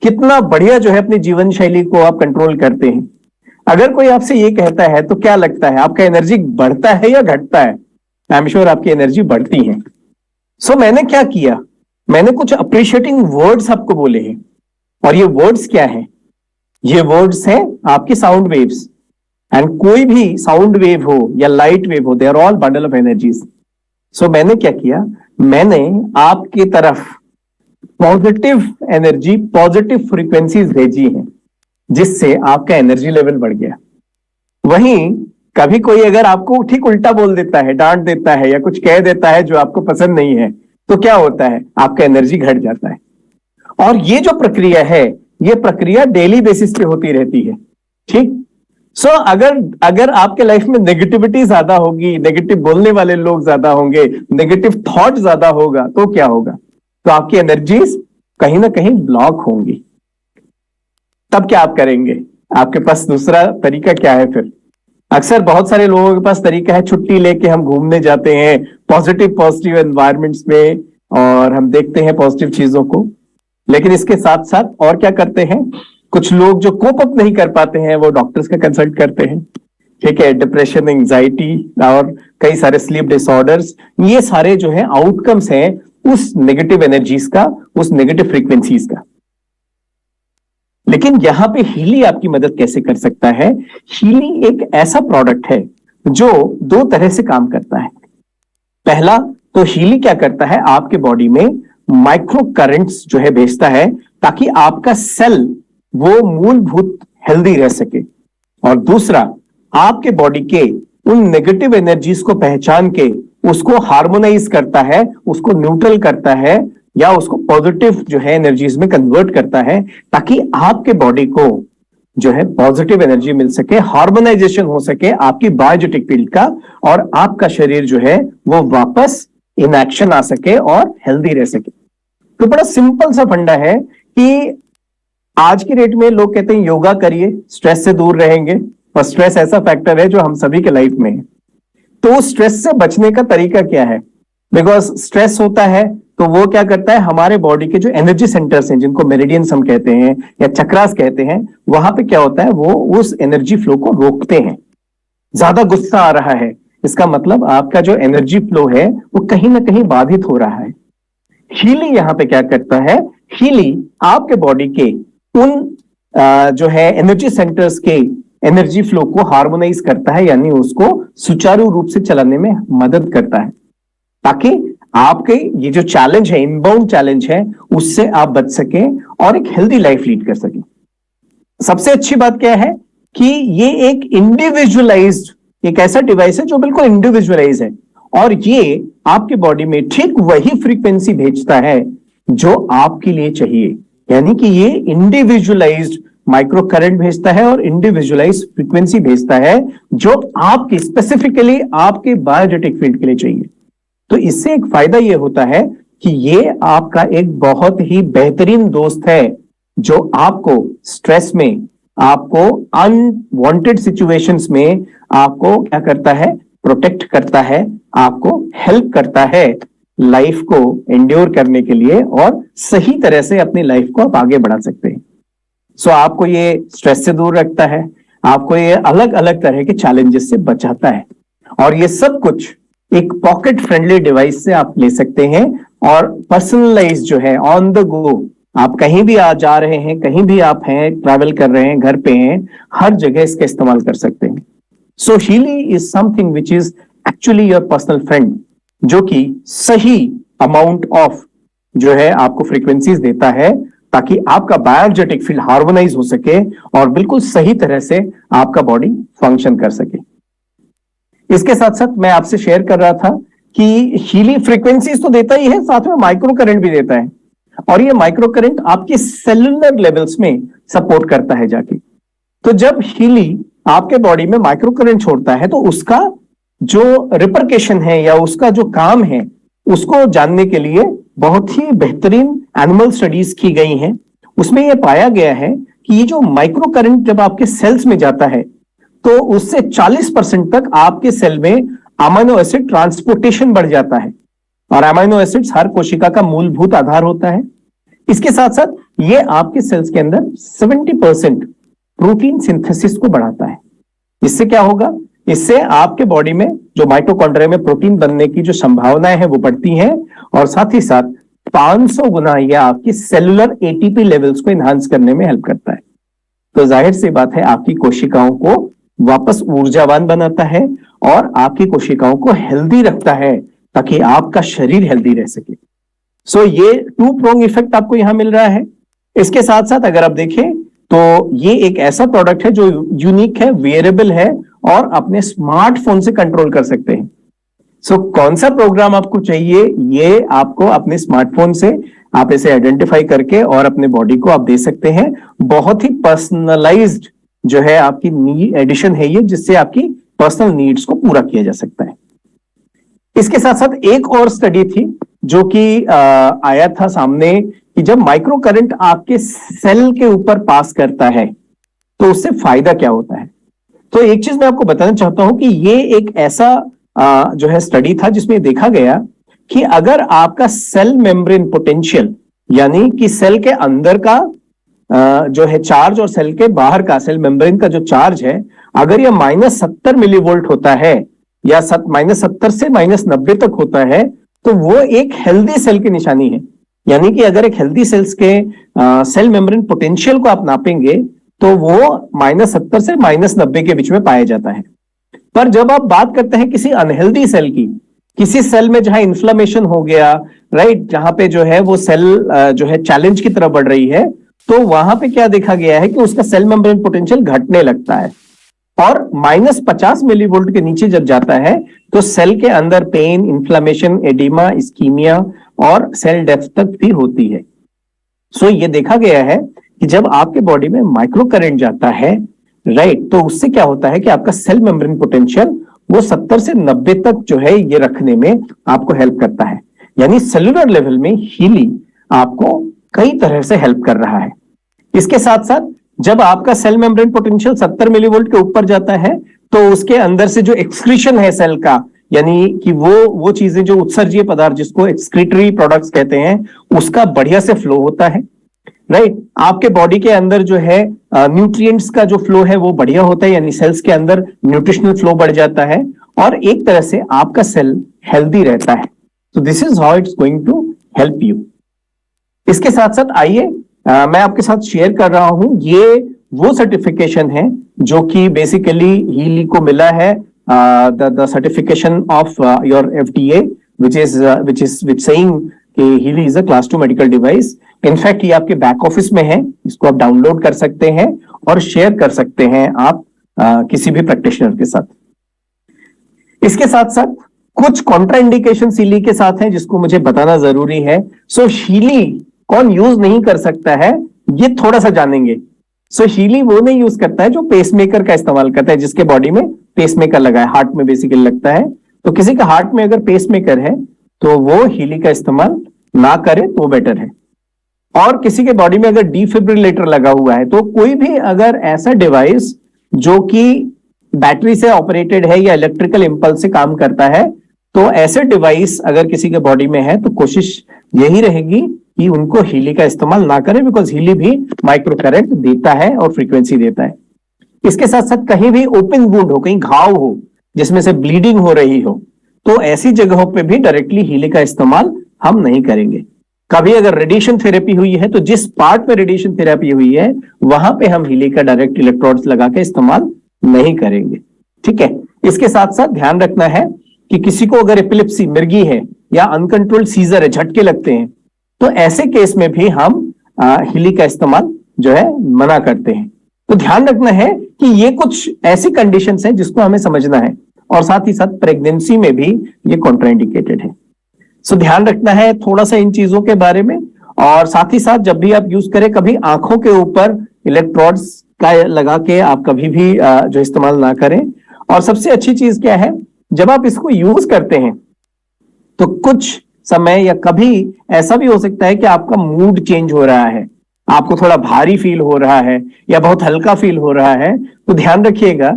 कितना बढ़िया जो है अपनी जीवन शैली को आप कंट्रोल करते हैं। अगर कोई आपसे ये कहता है तो क्या लगता है, आपका एनर्जी बढ़ता है या घटता है? आई एम श्योर आपकी एनर्जी बढ़ती है। सो मैंने क्या किया, मैंने कुछ अप्रिशिएटिंग वर्ड्स आपको बोले हैं। और ये वर्ड्स क्या है? ये वर्ड्स हैं आपकी साउंड वेव्स। एंड कोई भी साउंड वेव हो या लाइट वेव हो, they are all bundle of energies. So मैंने क्या किया, मैंने आपकी तरफ पॉजिटिव एनर्जी, पॉजिटिव फ्रीक्वेंसीज भेजी हैं, जिससे आपका एनर्जी लेवल बढ़ गया। वहीं कभी कोई अगर आपको ठीक उल्टा बोल देता है, डांट देता है या कुछ कह देता है जो आपको पसंद नहीं है, तो क्या होता है, आपका एनर्जी घट जाता है। और ये जो प्रक्रिया है, ये प्रक्रिया डेली बेसिस पे होती रहती है, ठीक। सो अगर आपके लाइफ में नेगेटिविटी ज्यादा होगी, नेगेटिव बोलने वाले लोग ज्यादा होंगे, नेगेटिव थॉट ज्यादा होगा, तो क्या होगा? तो आपकी एनर्जीज कहीं ना कहीं ब्लॉक होंगी। तब क्या आप करेंगे? आपके पास दूसरा तरीका क्या है फिर? अक्सर बहुत सारे लोगों के पास तरीका है, छुट्टी लेके हम घूमने जाते हैं पॉजिटिव एनवायरमेंट्स में, और हम देखते हैं पॉजिटिव चीजों को। लेकिन इसके साथ साथ और क्या करते हैं? कुछ लोग जो कोप अप नहीं कर पाते हैं वो डॉक्टर्स का कंसल्ट करते हैं। ठीक है, डिप्रेशन, एंजाइटी और कई सारे स्लीप डिसऑर्डर्स, ये सारे जो है आउटकम्स हैं उस नेगेटिव एनर्जीज का, उस नेगेटिव फ्रीक्वेंसीज का। लेकिन यहां पे हीली आपकी मदद कैसे कर सकता है? हीली एक ऐसा प्रोडक्ट है जो दो तरह से काम करता है। पहला तो हीली क्या करता है, आपके बॉडी में माइक्रो करंट्स जो है भेजता है, ताकि आपका सेल वो मूलभूत हेल्दी रह सके। और दूसरा, आपके बॉडी के उन नेगेटिव एनर्जीज को पहचान के उसको हार्मोनाइज करता है, उसको न्यूट्रल करता है, या उसको पॉजिटिव जो है एनर्जीज में कन्वर्ट करता है, ताकि आपके बॉडी को जो है पॉजिटिव एनर्जी मिल सके, हार्मोनाइजेशन हो सके आपकी बायोजेटिक फील्ड का, और आपका शरीर जो है वो वापस इन एक्शन आ सके और हेल्दी रह सके। तो बड़ा सिंपल सा फंडा है कि आज की डेट में लोग कहते हैं योगा करिए, स्ट्रेस से दूर रहेंगे, और स्ट्रेस ऐसा फैक्टर है जो हम सभी के लाइफ में है। तो स्ट्रेस से बचने का तरीका क्या है? बिकॉज स्ट्रेस होता है तो वो क्या करता है, हमारे बॉडी के जो एनर्जी सेंटर्स हैं, जिनको मेरिडियंस हम कहते हैं या चक्रास कहते हैं, वहां पे क्या होता है, वो उस एनर्जी फ्लो को रोकते हैं। ज्यादा गुस्सा आ रहा है, इसका मतलब आपका जो एनर्जी फ्लो है वो कहीं ना कहीं बाधित हो रहा है। हीली यहां पे क्या करता है, हीली आपके बॉडी के उन जो है एनर्जी सेंटर्स के एनर्जी फ्लो को हार्मोनाइज करता है, यानी उसको सुचारू रूप से चलाने में मदद करता है, ताकि आपके ये जो चैलेंज है, इनबाउंड चैलेंज है, उससे आप बच सके और एक हेल्दी लाइफ लीड कर सके। सबसे अच्छी बात क्या है कि ये एक इंडिविजुअलाइज्ड, एक ऐसा डिवाइस है जो बिल्कुल इंडिविजुअलाइज है, और ये आपके बॉडी में ठीक वही फ्रीक्वेंसी भेजता है जो आपके लिए चाहिए। यानी कि ये इंडिविजुअलाइज्ड माइक्रो करंट भेजता है और इंडिविजुअलाइज्ड फ्रीक्वेंसी भेजता है जो आपकी स्पेसिफिकली आपके बायोजेटिक फील्ड के लिए चाहिए। तो इससे एक फायदा ये होता है कि ये आपका एक बहुत ही बेहतरीन दोस्त है, जो आपको स्ट्रेस में, आपको अनवांटेड सिचुएशंस में आपको क्या करता है, प्रोटेक्ट करता है, आपको हेल्प करता है लाइफ को एंड्योर करने के लिए, और सही तरह से अपनी लाइफ को आप आगे बढ़ा सकते हैं। सो आपको ये स्ट्रेस से दूर रखता है, आपको ये अलग अलग तरह के चैलेंजेस से बचाता है, और ये सब कुछ एक पॉकेट फ्रेंडली डिवाइस से आप ले सकते हैं, और पर्सनलाइज जो है, ऑन द गो, आप कहीं भी आ जा रहे हैं, कहीं भी आप हैं, ट्रैवल कर रहे हैं, घर पे हैं, हर जगह इसका इस्तेमाल कर सकते हैं। So Healy is something which is actually your personal friend, जो कि सही अमाउंट ऑफ जो है आपको फ्रीक्वेंसीज देता है, ताकि आपका बायोजेटिक फील्ड हार्मोनाइज हो सके और बिल्कुल सही तरह से आपका बॉडी फंक्शन कर सके। इसके साथ साथ मैं आपसे शेयर कर रहा था कि हीली फ्रीक्वेंसीज तो देता ही है, साथ में माइक्रो करंट भी देता है, और ये माइक्रो करंट आपके सेलुलर लेवल्स में सपोर्ट करता है जाके। तो जब हीली आपके बॉडी में माइक्रो करंट छोड़ता है, तो उसका जो रिपरकेशन है या उसका जो काम है, उसको जानने के लिए बहुत ही बेहतरीन एनिमल स्टडीज की गई हैं। उसमें यह पाया गया है कि ये जो माइक्रो करंट जब आपके सेल्स में जाता है, तो उससे 40% तक आपके सेल में अमीनो एसिड ट्रांसपोर्टेशन बढ़ जाता है, और अमीनो एसिड्स हर कोशिका का मूलभूत आधार होता है। इसके साथ साथ ये आपके सेल्स के अंदर 70% प्रोटीन सिंथेसिस को बढ़ाता है। इससे क्या होगा, इससे आपके बॉडी में जो माइटोकॉन्ड्रिया में प्रोटीन बनने की जो संभावनाएं हैं वो बढ़ती हैं, और साथ ही साथ 500 गुना यह आपकी सेलुलर एटीपी लेवल्स को एनहांस करने में हेल्प करता है। तो जाहिर सी बात है, आपकी कोशिकाओं को वापस ऊर्जावान बनाता है और आपकी कोशिकाओं को हेल्दी रखता है, ताकि आपका शरीर हेल्दी रह सके। सो ये टू प्रोंग इफेक्ट आपको यहां मिल रहा है। इसके साथ साथ अगर आप देखें तो ये एक ऐसा प्रोडक्ट है जो यूनिक है, वेयरेबल है, और अपने स्मार्टफोन से कंट्रोल कर सकते हैं। सो कौन सा प्रोग्राम आपको चाहिए, ये आपको अपने स्मार्टफोन से आप इसे आइडेंटिफाई करके और अपने बॉडी को आप दे सकते हैं। बहुत ही पर्सनलाइज्ड जो है आपकी एडिशन है ये, जिससे आपकी पर्सनल नीड्स को पूरा किया जा सकता है। इसके साथ साथ एक और स्टडी थी जो कि आया था सामने कि जब माइक्रो करंट आपके सेल के ऊपर पास करता है तो उससे फायदा क्या होता है। तो एक चीज मैं आपको बताना चाहता हूं कि ये एक ऐसा जो है स्टडी था जिसमें देखा गया कि अगर आपका सेल मेम्ब्रेन पोटेंशियल, यानी कि सेल के अंदर का जो है चार्ज और सेल के बाहर का सेल मेम्ब्रेन का जो चार्ज है, अगर यह -70 मिलीवोल्ट होता है या -70 से -90 तक होता है, तो वो एक हेल्दी सेल की निशानी है। यानी कि अगर एक हेल्दी सेल्स के सेल मेम्ब्रेन पोटेंशियल को आप नापेंगे तो वो -70 से -90 के बीच में पाया जाता है। पर जब आप बात करते हैं किसी अनहेल्दी सेल की, किसी सेल में जहां इन्फ्लेमेशन हो गया, राइट, जहां पे जो है वो सेल जो है चैलेंज की तरफ बढ़ रही है, तो वहां पे क्या देखा गया है कि उसका सेल मेम्ब्रेन पोटेंशियल घटने लगता है और -50 मिलीवोल्ट के नीचे जब जाता है तो सेल के अंदर पेन, इन्फ्लेमेशन, एडिमा, इस्कीमिया और सेल डेथ तक भी होती है। सो ये देखा गया है कि जब आपके बॉडी में माइक्रो करंट जाता है, राइट, तो उससे क्या होता है कि आपका सेल मेम्ब्रेन पोटेंशियल वो 70 से 90 तक जो है ये रखने में आपको हेल्प करता है। यानी सेलुलर लेवल में हीली आपको कई तरह से हेल्प कर रहा है। इसके साथ साथ जब आपका सेल मेम्ब्रेन पोटेंशियल 70 मिलीवोल्ट के ऊपर जाता है तो उसके अंदर से जो एक्सक्रीशन है सेल का, यानी कि वो चीजें जो उत्सर्जीय पदार्थ जिसको एक्सक्रीटरी प्रोडक्ट्स कहते हैं, उसका बढ़िया से फ्लो होता है, राइट। आपके बॉडी के अंदर जो है न्यूट्रिएंट्स का जो फ्लो है वो बढ़िया होता है, यानी सेल्स के अंदर न्यूट्रिशनल फ्लो बढ़ जाता है और एक तरह से आपका सेल हेल्दी रहता है। तो this is how it's going to help you. इसके साथ साथ आइए मैं आपके साथ शेयर कर रहा हूं, ये वो सर्टिफिकेशन है जो कि बेसिकली हीली को मिला है, the certification of your FDA which is saying कि Healy is a class 2 medical device. In fact ये आपके बैक ऑफिस में है, इसको आप डाउनलोड कर सकते हैं और शेयर कर सकते हैं आप किसी भी प्रैक्टिशनर के साथ। इसके साथ साथ कुछ कॉन्ट्राइंडिकेशन हीली के साथ हैं जिसको मुझे बताना जरूरी है। सो हीली कौन यूज नहीं कर सकता है, ये थोड़ा सा जानेंगे। सो हीली वो नहीं यूज करता है जो पेसमेकर का इस्तेमाल करता है, जिसके बॉडी में पेसमेकर लगा है, हार्ट में बेसिकली लगता है। तो किसी का हार्ट में अगर पेसमेकर है तो वो हीली का इस्तेमाल ना करे तो बेटर है। और किसी के बॉडी में अगर डिफिब्रिलेटर लगा हुआ है, तो कोई भी अगर ऐसा डिवाइस जो कि बैटरी से ऑपरेटेड है या इलेक्ट्रिकल इंपल्स से काम करता है, तो ऐसे डिवाइस अगर किसी के बॉडी में है तो कोशिश यही रहेगी कि उनको हीली का इस्तेमाल ना करें, बिकॉज हीली भी माइक्रो करंट देता है और फ्रीक्वेंसी देता है। इसके साथ साथ कहीं भी ओपन वुंड हो, कहीं घाव हो जिसमें से ब्लीडिंग हो रही हो, तो ऐसी जगहों पे भी डायरेक्टली हीली का इस्तेमाल हम नहीं करेंगे। कभी अगर रेडिएशन थेरेपी हुई है तो जिस पार्ट में रेडिएशन थेरेपी हुई है वहां पे हम हीली का डायरेक्ट इलेक्ट्रोड्स लगा के इस्तेमाल नहीं करेंगे, ठीक है। इसके साथ साथ ध्यान रखना है कि किसी को अगर एपिलेप्सी, मिर्गी है या अनकंट्रोल्ड सीजर है, झटके लगते हैं, तो ऐसे केस में भी हम हीली का इस्तेमाल जो है मना करते हैं। तो ध्यान रखना है कि ये कुछ ऐसी कंडीशंस हैं जिसको हमें समझना है, और साथ ही साथ प्रेगनेंसी में भी ये कॉन्ट्राइंडिकेटेड है। सो ध्यान रखना है थोड़ा सा इन चीजों के बारे में। और साथ ही साथ जब भी आप यूज करें, कभी आंखों के ऊपर इलेक्ट्रोड्स का लगा के आप कभी भी जो इस्तेमाल ना करें। और सबसे अच्छी चीज क्या है, जब आप इसको यूज करते हैं तो कुछ समय या कभी ऐसा भी हो सकता है कि आपका मूड चेंज हो रहा है, आपको थोड़ा भारी फील हो रहा है या बहुत हल्का फील हो रहा है, तो ध्यान रखिएगा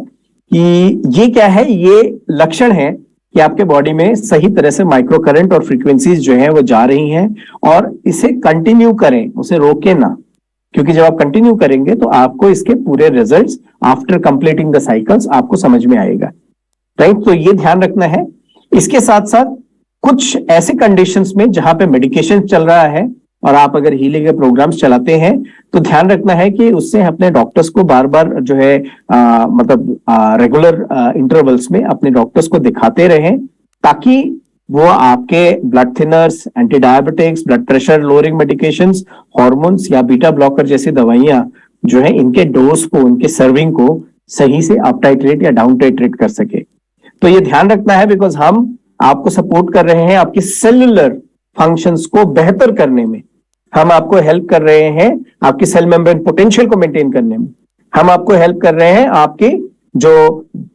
कि ये क्या है, ये लक्षण है कि आपके बॉडी में सही तरह से माइक्रो करंट और फ्रीक्वेंसीज जो है वो जा रही हैं। और इसे कंटिन्यू करें, उसे रोके ना, क्योंकि जब आप कंटिन्यू करेंगे तो आपको इसके पूरे results after completing the cycles आपको समझ में आएगा, राइट। तो ये ध्यान रखना है। इसके साथ साथ कुछ ऐसे कंडीशंस में जहां पे मेडिकेशन चल रहा है और आप अगर हीलिंग के प्रोग्राम्स चलाते हैं, तो ध्यान रखना है कि उससे अपने डॉक्टर्स को बार बार जो है रेगुलर इंटरवल्स में अपने डॉक्टर्स को दिखाते रहें, ताकि वो आपके blood thinners, anti diabetics, blood pressure lowering medications, hormones या बीटा ब्लॉकर जैसी दवाइयां जो है इनके डोज को, उनके सर्विंग को सही से अप टाइट्रेट या डाउन टाइट्रेट कर सके। तो ये ध्यान रखना है, बिकॉज हम आपको सपोर्ट कर रहे हैं आपकी सेलुलर फंक्शंस को बेहतर करने में, हम आपको हेल्प कर रहे हैं आपकी सेल मेम्ब्रेन पोटेंशियल को मेंटेन करने में। हम आपको हेल्प कर रहे हैं आपकी जो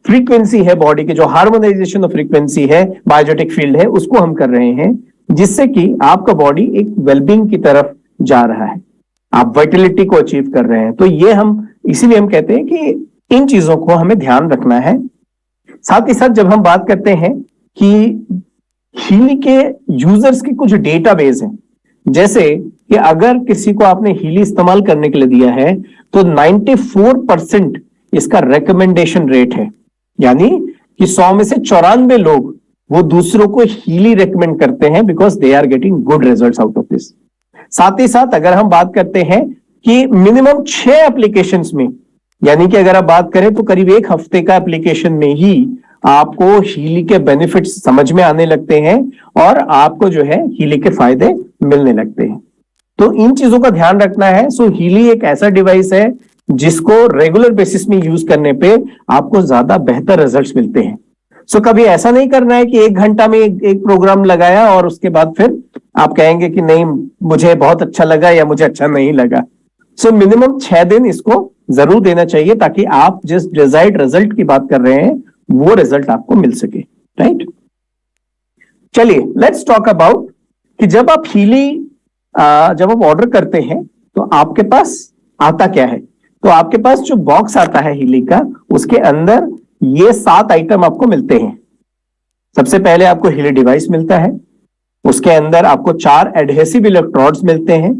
फ्रीक्वेंसी है बॉडी की, जो हार्मोनाइजेशन ऑफ फ्रीक्वेंसी है, बायोजेटिक फील्ड है, उसको हम कर रहे हैं, जिससे कि आपका बॉडी एक वेलबींग की तरफ जा रहा है, आप वाइटलिटी को अचीव कर रहे हैं। तो ये हम इसीलिए हम कहते हैं कि इन चीजों को हमें ध्यान रखना है। साथ ही साथ जब हम बात करते हैं कि हीली के यूजर्स के कुछ डेटाबेस हैं, जैसे कि अगर किसी को आपने हीली इस्तेमाल करने के लिए दिया है तो 94% इसका रिकमेंडेशन रेट है, यानी कि 100 में से 94 लोग वो दूसरों को हीली रेकमेंड करते हैं because they are getting good results out of this. साथ ही साथ अगर हम बात करते हैं कि मिनिमम 6 एप्लीकेशंस में, यानी कि अगर आप बात करें तो करीब 1 हफ्ते का एप्लीकेशन में ही आपको हीली के बेनिफिट्स समझ में आने लगते हैं और आपको जो है हीली के फायदे मिलने लगते हैं। तो इन चीजों का ध्यान रखना है। सो हीली एक ऐसा डिवाइस है जिसको रेगुलर बेसिस में यूज करने पे आपको ज्यादा बेहतर रिजल्ट्स मिलते हैं। सो कभी ऐसा नहीं करना है कि 1 घंटा में एक प्रोग्राम लगाया और उसके बाद फिर आप कहेंगे कि नहीं मुझे बहुत अच्छा लगा या मुझे अच्छा नहीं लगा। सो मिनिमम 6 दिन इसको जरूर देना चाहिए ताकि आप जिस डिजायर्ड रिजल्ट की बात कर रहे हैं वो रिजल्ट आपको मिल सके, राइट। चलिए लेट्स टॉक अबाउट कि जब आप हीली जब आप ऑर्डर करते हैं तो आपके पास आता क्या है। तो आपके पास जो बॉक्स आता है हीली का, उसके अंदर ये 7 आइटम आपको मिलते हैं। सबसे पहले आपको हीली डिवाइस मिलता है, उसके अंदर आपको 4 एडहेसिव इलेक्ट्रोड्स मिलते हैं।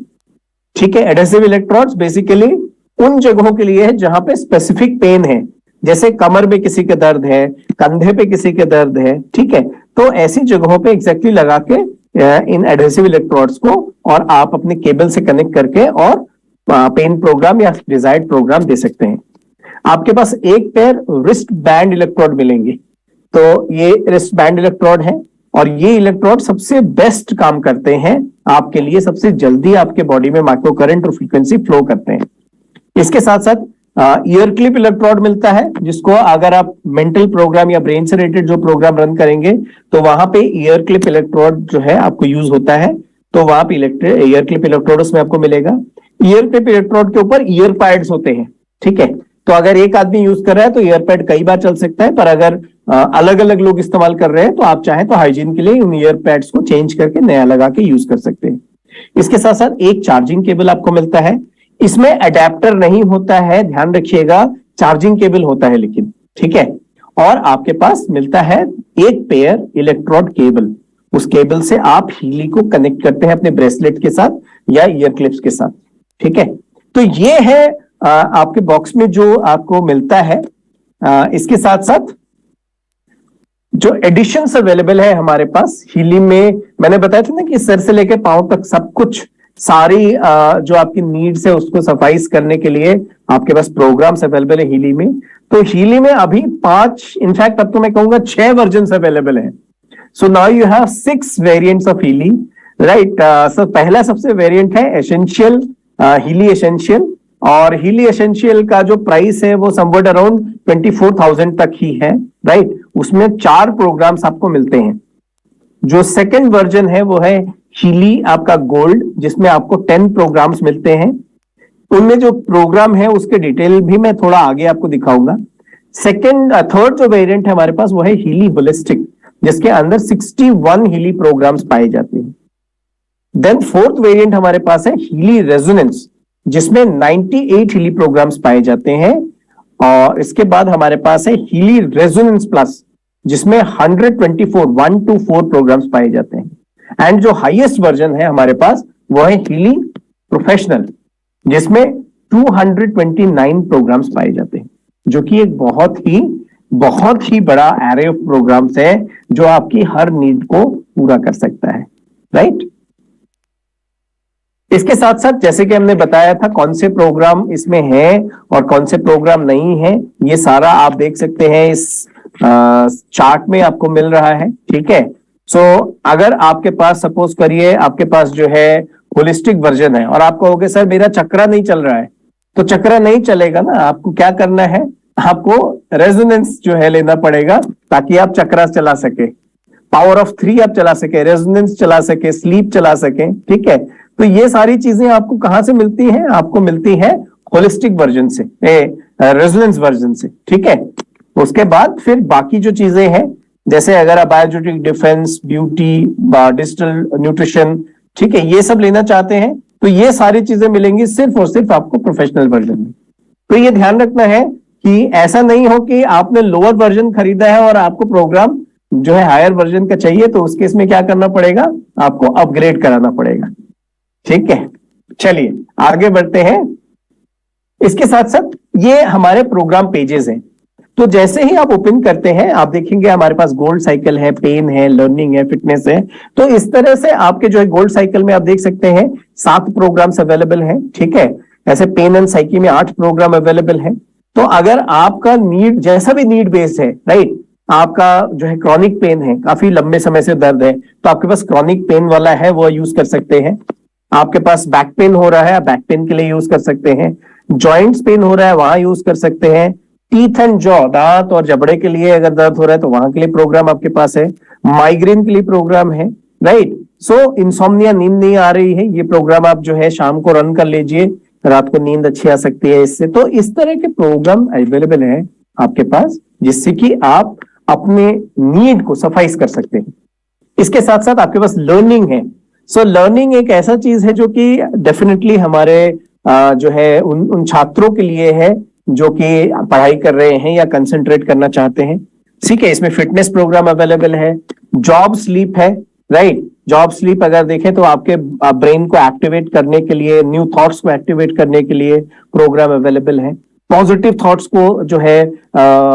ठीक है, एडहेसिव इलेक्ट्रोड्स बेसिकली उन जगहों के लिए है जहां पे स्पेसिफिक पेन है, जैसे कमर में किसी के दर्द है, कंधे पे किसी के दर्द है, ठीक है, तो ऐसी जगहों पे एग्जैक्टली लगा के इन एडहेसिव इलेक्ट्रोड्स को और आप अपने केबल से कनेक्ट करके और पेन प्रोग्राम या डिजायर्ड प्रोग्राम दे सकते हैं। आपके पास एक पेयर रिस्ट बैंड इलेक्ट्रोड मिलेंगे। तो ये रिस्ट बैंड इलेक्ट्रोड है और ये इलेक्ट्रोड सबसे बेस्ट काम करते हैं आपके लिए, सबसे जल्दी आपके बॉडी में माइक्रो करंट और फ्रीक्वेंसी फ्लो करते हैं। इसके साथ साथ ईयर क्लिप इलेक्ट्रोड मिलता है, जिसको अगर आप मेंटल प्रोग्राम या ब्रेन से रिलेटेड जो प्रोग्राम रन करेंगे तो वहां पे ईयर क्लिप इलेक्ट्रोड जो है आपको यूज होता है। तो वहां पे ईयर क्लिप इलेक्ट्रोड उसमें आपको मिलेगा। ईयर क्लिप इलेक्ट्रोड के ऊपर ईयर पैड्स होते हैं, ठीक है, तो अगर एक आदमी यूज कर रहा है तो ईयर पैड कई बार चल सकता है, पर अगर अलग अलग लोग इस्तेमाल कर रहे हैं तो आप चाहें तो हाइजीन के लिए उन ईयर पैड्स को चेंज करके नया लगा के यूज कर सकते हैं। इसके साथ साथ एक चार्जिंग केबल आपको मिलता है। इसमें अडेप्टर नहीं होता है, ध्यान रखिएगा, चार्जिंग केबल होता है लेकिन, ठीक है। और आपके पास मिलता है एक पेयर इलेक्ट्रोड केबल। उस केबल से आप हीली को कनेक्ट करते हैं अपने ब्रेसलेट के साथ या ईयर क्लिप्स के साथ, ठीक है। तो ये है आपके बॉक्स में जो आपको मिलता है। इसके साथ साथ जो एडिशंस अवेलेबल है हमारे पास हीली में, मैंने बताया था ना कि सर से लेकर पांव तक सब कुछ, सारी जो आपकी नीड्स है उसको सफाइस करने के लिए आपके पास प्रोग्राम्स अवेलेबल है हीली में। तो हीली में अभी 5, इनफैक्ट अब तो मैं कहूंगा 6 वर्जन अवेलेबल है। So now you have 6 variants of Healy, right. So पहला सबसे वेरिएंट है एसेंशियल, हीली एसेंशियल, और हीली एसेंशियल का जो प्राइस है वो समवट अराउंड 24,000 तक ही है, राइट। उसमें 4 प्रोग्राम्स आपको मिलते हैं। जो सेकंड वर्जन है वो है हीली आपका गोल्ड, जिसमें आपको 10 प्रोग्राम्स मिलते हैं। उनमें जो प्रोग्राम है उसके डिटेल भी मैं थोड़ा आगे आपको दिखाऊंगा। थर्ड जो वेरिएंट है हमारे पास वो है हीली होलिस्टिक, जिसके अंदर 61 हीली प्रोग्राम्स पाए जाते हैं। देन फोर्थ वेरिएंट हमारे पास है हीली रेजोनेंस, जिसमें 98 हीली प्रोग्राम्स पाए जाते हैं। और इसके बाद हमारे पास है हीली रेजोनेंस प्लस, जिसमें 124 प्रोग्राम्स पाए जाते हैं। एंड जो हाईएस्ट वर्जन है हमारे पास वो है हीली प्रोफेशनल, जिसमें 229 प्रोग्राम्स पाए जाते हैं, जो कि एक बहुत ही बड़ा एरे ऑफ प्रोग्राम्स है जो आपकी हर नीड को पूरा कर सकता है, राइट। इसके साथ साथ जैसे कि हमने बताया था कौन से प्रोग्राम इसमें है और कौन से प्रोग्राम नहीं है, ये सारा आप देख सकते हैं इस चार्ट में आपको मिल रहा है, ठीक है। सो अगर आपके पास सपोज करिए आपके पास जो है होलिस्टिक वर्जन है और आप कहोगे सर मेरा चक्रा नहीं चल रहा है, तो चक्रा नहीं चलेगा ना। आपको क्या करना है, आपको रेजोनेंस जो है लेना पड़ेगा ताकि आप चक्रा चला सके, पावर ऑफ 3 आप चला सके, रेजोनेंस चला सके, स्लीप चला सके, ठीक है। तो ये सारी चीजें आपको कहां से मिलती हैं, आपको मिलती है होलिस्टिक वर्जन से, रेजोनेंस वर्जन से, ठीक है। उसके बाद फिर बाकी जो चीजें हैं, जैसे अगर आप बायोजेटिक डिफेंस, ब्यूटी, डिजिटल न्यूट्रिशन, ठीक है, ये सब लेना चाहते हैं तो ये सारी चीजें मिलेंगी सिर्फ और सिर्फ आपको प्रोफेशनल वर्जन में। तो ये ध्यान रखना है कि ऐसा नहीं हो कि आपने लोअर वर्जन खरीदा है और आपको प्रोग्राम जो है हायर वर्जन का चाहिए, तो उस केस में क्या करना पड़ेगा, आपको अपग्रेड कराना पड़ेगा, ठीक है। चलिए आगे बढ़ते हैं। इसके साथ साथ ये हमारे प्रोग्राम पेजेस हैं, तो जैसे ही आप ओपन करते हैं आप देखेंगे हमारे पास गोल्ड साइकिल है, पेन है, लर्निंग है, फिटनेस है। तो इस तरह से आपके जो है गोल्ड साइकिल में आप देख सकते हैं 7 प्रोग्राम्स अवेलेबल हैं, ठीक है। ऐसे पेन एंड साइकी में 8 प्रोग्राम अवेलेबल हैं। तो अगर आपका नीड जैसा भी नीड बेस्ड है, राइट, आपका जो है क्रॉनिक पेन है, काफी लंबे समय से दर्द है, तो आपके पास क्रॉनिक पेन वाला है वो यूज कर सकते हैं। आपके पास बैक पेन हो रहा है, बैक पेन के लिए यूज कर सकते हैं। जॉइंट्स पेन हो रहा है, वहां यूज कर सकते हैं। टीथ एंड जॉ, दांत और जबड़े के लिए अगर दर्द हो रहा है तो वहां के लिए प्रोग्राम आपके पास है। माइग्रेन के लिए प्रोग्राम है, राइट। सो इंसोम्निया, नींद नहीं आ रही है, ये प्रोग्राम आप जो है शाम को रन कर लीजिए, रात को नींद अच्छी आ सकती है इससे। तो इस तरह के प्रोग्राम अवेलेबल है आपके पास, जिससे कि आप अपने नीड को सफाइज कर सकते हैं। इसके साथ साथ आपके पास लर्निंग है। सो लर्निंग एक ऐसा चीज है जो कि डेफिनेटली हमारे जो है उन छात्रों के लिए है जो कि पढ़ाई कर रहे हैं या कंसंट्रेट करना चाहते हैं, ठीक है। इसमें फिटनेस प्रोग्राम अवेलेबल है, जॉब स्लीप है, राइट। जॉब स्लीप अगर देखें तो आपके ब्रेन को एक्टिवेट करने के लिए, न्यू थॉट्स को एक्टिवेट करने के लिए प्रोग्राम अवेलेबल है। पॉजिटिव थॉट्स को जो है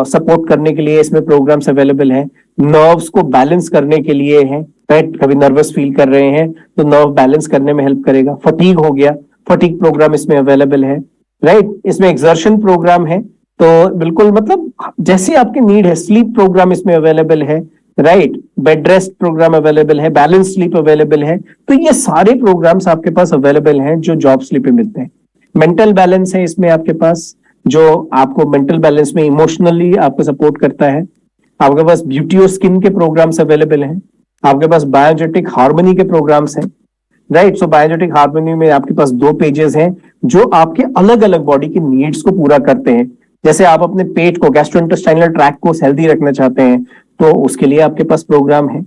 सपोर्ट करने के लिए इसमें प्रोग्राम्स अवेलेबल है। नर्व्स को बैलेंस करने के लिए है, राइट। कभी नर्वस फील कर रहे हैं तो नर्व बैलेंस करने में हेल्प करेगा। फटीग हो गया, फटीग प्रोग्राम इसमें अवेलेबल है, राइट। इसमें एक्सर्शन प्रोग्राम है, तो बिल्कुल मतलब जैसी आपकी नीड है। स्लीप प्रोग्राम इसमें अवेलेबल है, right. Bed rest program available है, बैलेंस स्लीप अवेलेबल है। तो ये सारे प्रोग्राम्स आपके पास अवेलेबल हैं जो जॉब स्लीप में मिलते हैं। मेंटल बैलेंस है इसमें आपके पास, जो आपको मेंटल बैलेंस में इमोशनली आपको सपोर्ट करता है। आपके पास ब्यूटी और स्किन के प्रोग्राम्स अवेलेबल हैं। आपके पास बायोजेटिक हार्मनी के प्रोग्राम्स हैं, राइट। सो बायोजेटिक हार्मनी में आपके पास 2 पेजेस हैं जो आपके अलग अलग बॉडी की नीड्स को पूरा करते हैं। जैसे आप अपने पेट को, गैस्ट्रोइंटेस्टाइनल ट्रैक्ट को हेल्दी रखना चाहते हैं तो उसके लिए आपके पास प्रोग्राम है,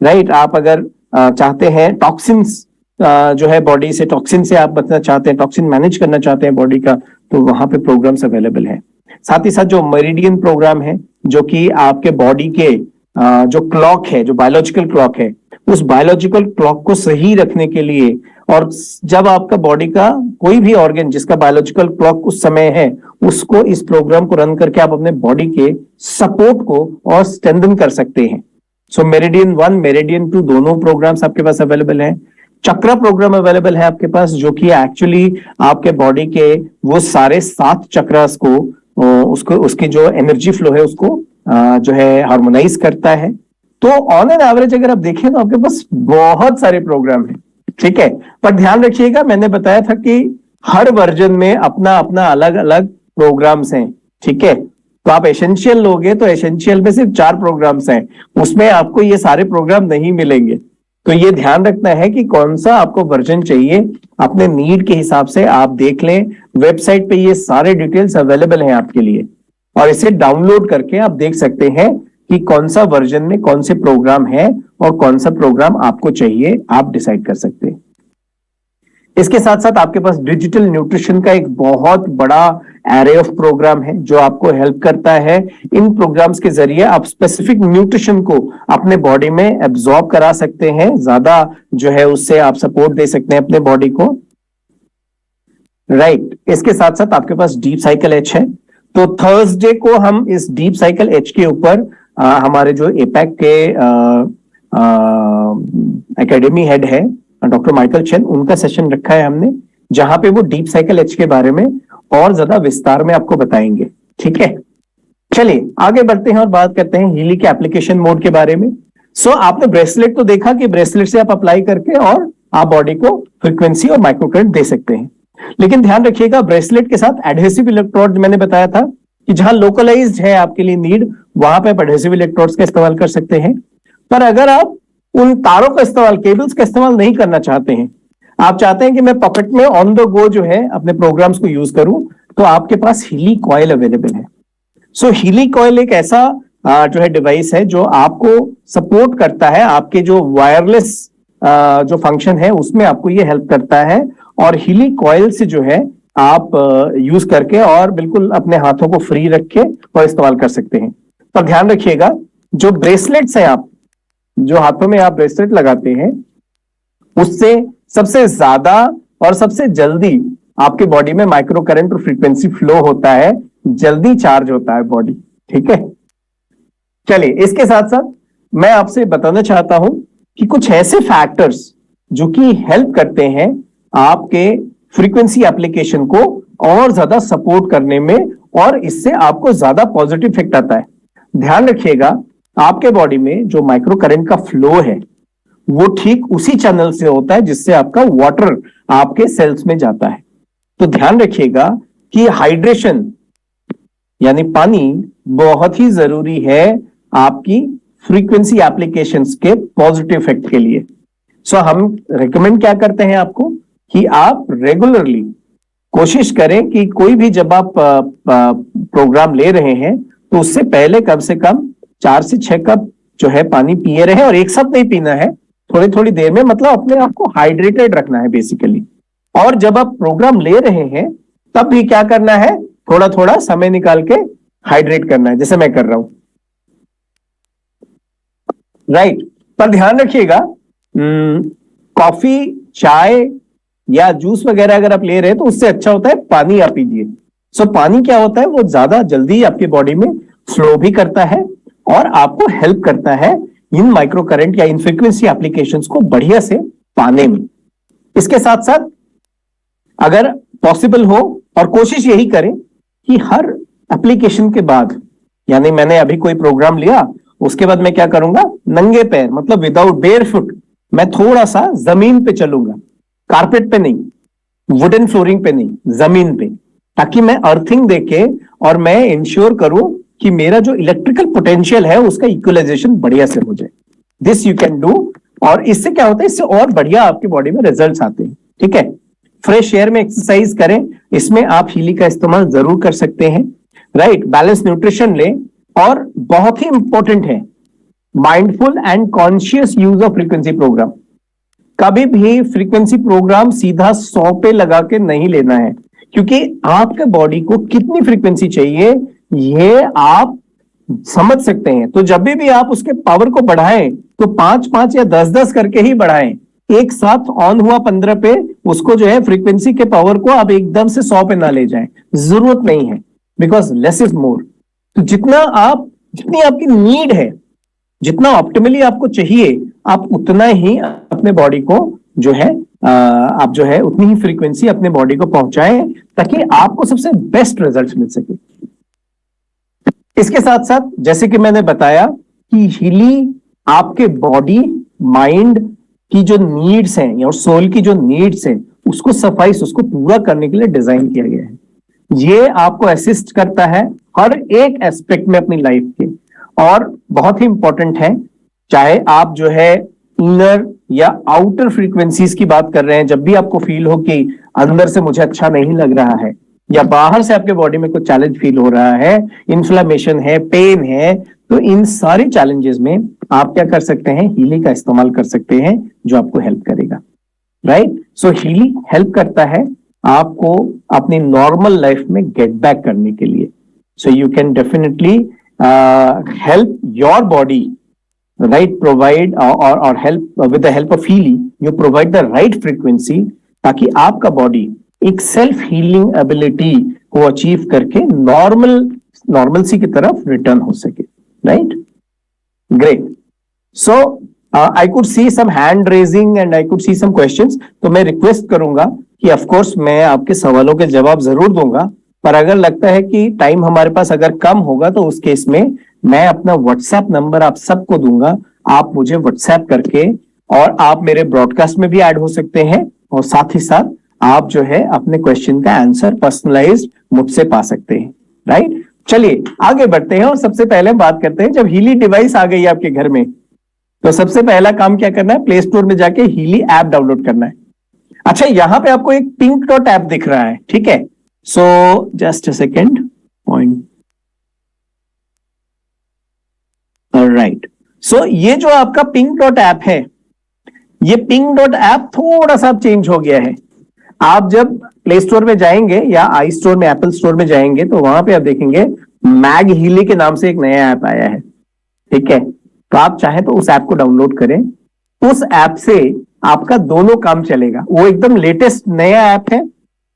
राइट। आप अगर चाहते हैं टॉक्सिन्स जो है बॉडी से, टॉक्सिन से आप बचना चाहते हैं, टॉक्सिन मैनेज करना चाहते हैं बॉडी का, तो वहां पे प्रोग्राम्स अवेलेबल है। साथ ही साथ जो मेरिडियन प्रोग्राम है जो कि आपके बॉडी के जो क्लॉक है, जो बायोलॉजिकल क्लॉक है, उस बायोलॉजिकल क्लॉक को सही रखने के लिए, और जब आपका बॉडी का कोई भी ऑर्गन जिसका बायोलॉजिकल क्लॉक उस समय है, उसको इस प्रोग्राम को रन करके आप अपने बॉडी के सपोर्ट को और स्ट्रेंथन कर सकते हैं। सो मेरिडियन 1, मेरिडियन 2 दोनों प्रोग्राम्स आपके पास अवेलेबल है। चक्रा प्रोग्राम अवेलेबल है आपके पास, जो कि एक्चुअली आपके बॉडी के वो सारे 7 चक्रास को, उसको, उसकी जो एनर्जी फ्लो है उसको जो है हार्मोनाइज करता है। तो ऑन एन एवरेज अगर आप देखें तो आपके पास बहुत सारे प्रोग्राम हैं, ठीक है। पर ध्यान रखिएगा, मैंने बताया था कि हर वर्जन में अपना अपना अलग अलग प्रोग्राम्स हैं, ठीक है। तो आप एसेंशियल लोगे तो एसेंशियल में सिर्फ 4 प्रोग्राम्स हैं, उसमें आपको ये सारे प्रोग्राम नहीं मिलेंगे। तो ये ध्यान रखना है कि कौन सा आपको वर्जन चाहिए, अपने नीड के हिसाब से आप देख लें। वेबसाइट पे ये सारे डिटेल्स अवेलेबल हैं आपके लिए, और इसे डाउनलोड करके आप देख सकते हैं कि कौन सा वर्जन में कौन से प्रोग्राम है और कौन सा प्रोग्राम आपको चाहिए, आप डिसाइड कर सकते हैं। इसके साथ साथ आपके पास डिजिटल न्यूट्रिशन का एक बहुत बड़ा एरे ऑफ प्रोग्राम है जो आपको हेल्प करता है। इन प्रोग्राम्स के जरिए आप स्पेसिफिक न्यूट्रिशन को अपने बॉडी में एब्जॉर्ब करा सकते हैं, ज्यादा जो है उससे आप सपोर्ट दे सकते हैं अपने बॉडी को, राइट। इसके साथ साथ आपके पास डीप साइकिल एच है। तो थर्सडे को हम इस डीप साइकिल एच के ऊपर हमारे जो एपैक के एकेडमी हेड है डॉक्टर माइकल चेन, उनका सेशन रखा है हमने, जहां पे वो डीप साइकिल एच के बारे में और ज्यादा विस्तार में आपको बताएंगे, ठीक है। चलिए आगे बढ़ते हैं और बात करते हैं हीली के एप्लीकेशन मोड के बारे में। सो आपने ब्रेसलेट तो देखा कि ब्रेसलेट से आप अप्लाई करके और आप बॉडी को फ्रीक्वेंसी और माइक्रोकरंट दे सकते हैं, लेकिन ध्यान रखिएगा ब्रेसलेट के साथ एडहेसिव इलेक्ट्रोड, मैंने बताया था कि जहां लोकलाइज्ड है आपके लिए नीड, वहां पे आप एडहेसिव इलेक्ट्रोड्स का इस्तेमाल कर सकते हैं। पर अगर आप उन तारों का इस्तेमाल, केबल्स का इस्तेमाल नहीं करना चाहते हैं, आप चाहते हैं कि मैं पॉकेट में ऑन द गो जो है अपने प्रोग्राम्स को यूज करूं, तो आपके पास हीली कॉइल अवेलेबल है। सो हीली कॉइल एक ऐसा जो है डिवाइस है जो आपको सपोर्ट करता है, आपके जो वायरलेस जो फंक्शन है उसमें आपको ये हेल्प करता है, और हीली कॉइल से जो है आप यूज करके और बिल्कुल अपने हाथों को फ्री रख के और इस्तेमाल कर सकते हैं। पर ध्यान रखिएगा, जो ब्रेसलेट्स है, आप जो हाथों में आप ब्रेसलेट लगाते हैं, उससे सबसे ज्यादा और सबसे जल्दी आपके बॉडी में माइक्रो करंट और फ्रीक्वेंसी फ्लो होता है, जल्दी चार्ज होता है बॉडी। ठीक है, चलिए इसके साथ साथ मैं आपसे बताना चाहता हूं कि कुछ ऐसे फैक्टर्स जो कि हेल्प करते हैं आपके फ्रीक्वेंसी एप्लीकेशन को और ज्यादा सपोर्ट करने में, और इससे आपको ज्यादा पॉजिटिव इफेक्ट आता है। ध्यान रखिएगा, आपके बॉडी में जो माइक्रो करंट का फ्लो है वो ठीक उसी चैनल से होता है जिससे आपका वाटर आपके सेल्स में जाता है। तो ध्यान रखिएगा कि हाइड्रेशन यानी पानी बहुत ही जरूरी है आपकी फ्रीक्वेंसी एप्लीकेशंस के पॉजिटिव इफेक्ट के लिए। सो हम रिकमेंड क्या करते हैं आपको कि आप रेगुलरली कोशिश करें कि कोई भी जब आप प्रोग्राम ले रहे हैं तो उससे पहले कम से कम 4 से 6 कप जो है पानी पिए रहे, और एक साथ नहीं पीना है, थोड़ी थोड़ी देर में, मतलब अपने आप को हाइड्रेटेड रखना है बेसिकली। और जब आप प्रोग्राम ले रहे हैं तब भी क्या करना है, थोड़ा थोड़ा समय निकाल के हाइड्रेट करना है, जैसे मैं कर रहा हूं। राइट, पर ध्यान रखिएगा, कॉफी, चाय या जूस वगैरह अगर आप ले रहे हैं तो उससे अच्छा होता है पानी आप पीजिए। सो पानी क्या होता है, वो ज्यादा जल्दी आपके बॉडी में फ्लो भी करता है और आपको हेल्प करता है इन माइक्रो करंट या इन फ्रीक्वेंसी एप्लीकेशंस को बढ़िया से पाने में। इसके साथ साथ अगर पॉसिबल हो, और कोशिश यही करें कि हर एप्लीकेशन के बाद, यानी मैंने अभी कोई प्रोग्राम लिया, उसके बाद मैं क्या करूंगा, नंगे पैर, मतलब विदाउट बेयर फुट, मैं थोड़ा सा जमीन पे चलूंगा, कारपेट पे नहीं, वुडन फ्लोरिंग पे नहीं, जमीन पे, ताकि मैं अर्थिंग देके और मैं इंश्योर करूं कि मेरा जो इलेक्ट्रिकल पोटेंशियल है उसका इक्वलाइजेशन बढ़िया से हो जाए। दिस यू कैन डू, और इससे क्या होता है, इससे और बढ़िया आपकी बॉडी में रिजल्ट्स आते हैं। ठीक है, फ्रेश एयर में एक्सरसाइज करें, इसमें आप हीली का इस्तेमाल जरूर कर सकते हैं। राइट, बैलेंस न्यूट्रिशन लें, और बहुत ही इंपॉर्टेंट है mindful and conscious use of frequency program. कभी भी फ्रीक्वेंसी प्रोग्राम सीधा 100 पे लगा के नहीं लेना है, क्योंकि आपके बॉडी को कितनी फ्रीक्वेंसी चाहिए ये आप समझ सकते हैं। तो जब भी आप उसके पावर को बढ़ाएं तो 5-5 या 10-10 करके ही बढ़ाएं। एक साथ ऑन हुआ 15 पे, उसको जो है फ्रीक्वेंसी के पावर को आप एकदम से 100 पे ना ले जाएं, जरूरत नहीं है, बिकॉज लेस इज मोर। तो जितनी आपकी नीड है, जितना ऑप्टिमली आपको चाहिए, आप उतना ही अपने बॉडी को जो है आप जो है उतनी ही फ्रीक्वेंसी अपने बॉडी को पहुंचाएं, ताकि आपको सबसे बेस्ट रिजल्ट मिल सके। इसके साथ साथ जैसे कि मैंने बताया कि हीली आपके बॉडी माइंड की जो नीड्स हैं और सोल की जो नीड्स हैं उसको सफाइस, उसको पूरा करने के लिए डिजाइन किया गया है। ये आपको असिस्ट करता है हर एक एस्पेक्ट में अपनी लाइफ के, और बहुत ही इंपॉर्टेंट है, चाहे आप जो है इनर या आउटर फ्रीक्वेंसीज की बात कर रहे हैं, जब भी आपको फील हो कि अंदर से मुझे अच्छा नहीं लग रहा है, या बाहर से आपके बॉडी में कुछ चैलेंज फील हो रहा है, इन्फ्लेमेशन है, पेन है, तो इन सारे चैलेंजेस में आप क्या कर सकते हैं, हीली का इस्तेमाल कर सकते हैं, जो आपको हेल्प करेगा। राइट, सो हीली हेल्प करता है आपको अपनी नॉर्मल लाइफ में गेट बैक करने के लिए। So you can definitely help your body, right, provide और help with the help of Healy, you provide the right frequency, ताकि आपका बॉडी एक सेल्फ हीलिंग एबिलिटी को अचीव करके नॉर्मलसी की तरफ रिटर्न हो सके। Right, great. So I could see some hand raising and I could see some questions, तो मैं रिक्वेस्ट करूंगा कि ऑफ कोर्स मैं आपके सवालों के जवाब जरूर दूंगा, पर अगर लगता है कि टाइम हमारे पास अगर कम होगा तो उस केस में मैं अपना व्हाट्सएप नंबर आप सबको दूंगा, आप मुझे व्हाट्सएप करके, और आप मेरे ब्रॉडकास्ट में भी ऐड हो सकते हैं, और साथ ही साथ आप जो है अपने क्वेश्चन का आंसर पर्सनलाइज्ड मुझसे पा सकते हैं। राइट, चलिए आगे बढ़ते हैं, और सबसे पहले बात करते हैं, जब हीली डिवाइस आ गई है आपके घर में, तो सबसे पहला काम क्या करना है, प्ले स्टोर में जाके हीली ऐप डाउनलोड करना है। अच्छा, यहां पे आपको एक पिंक डॉट ऐप दिख रहा है, ठीक है। So just a second point, right. So ये जो आपका पिंक डॉट ऐप है, ये पिंक डॉट ऐप थोड़ा सा चेंज हो गया है। आप जब प्ले स्टोर में जाएंगे या आई स्टोर में, एप्पल स्टोर में जाएंगे, तो वहां पे आप देखेंगे मैग हीली के नाम से एक नया ऐप आया है, ठीक है। तो आप चाहे तो उस ऐप को डाउनलोड करें, उस ऐप से आपका दोनों काम चलेगा। वो एकदम लेटेस्ट नया ऐप है,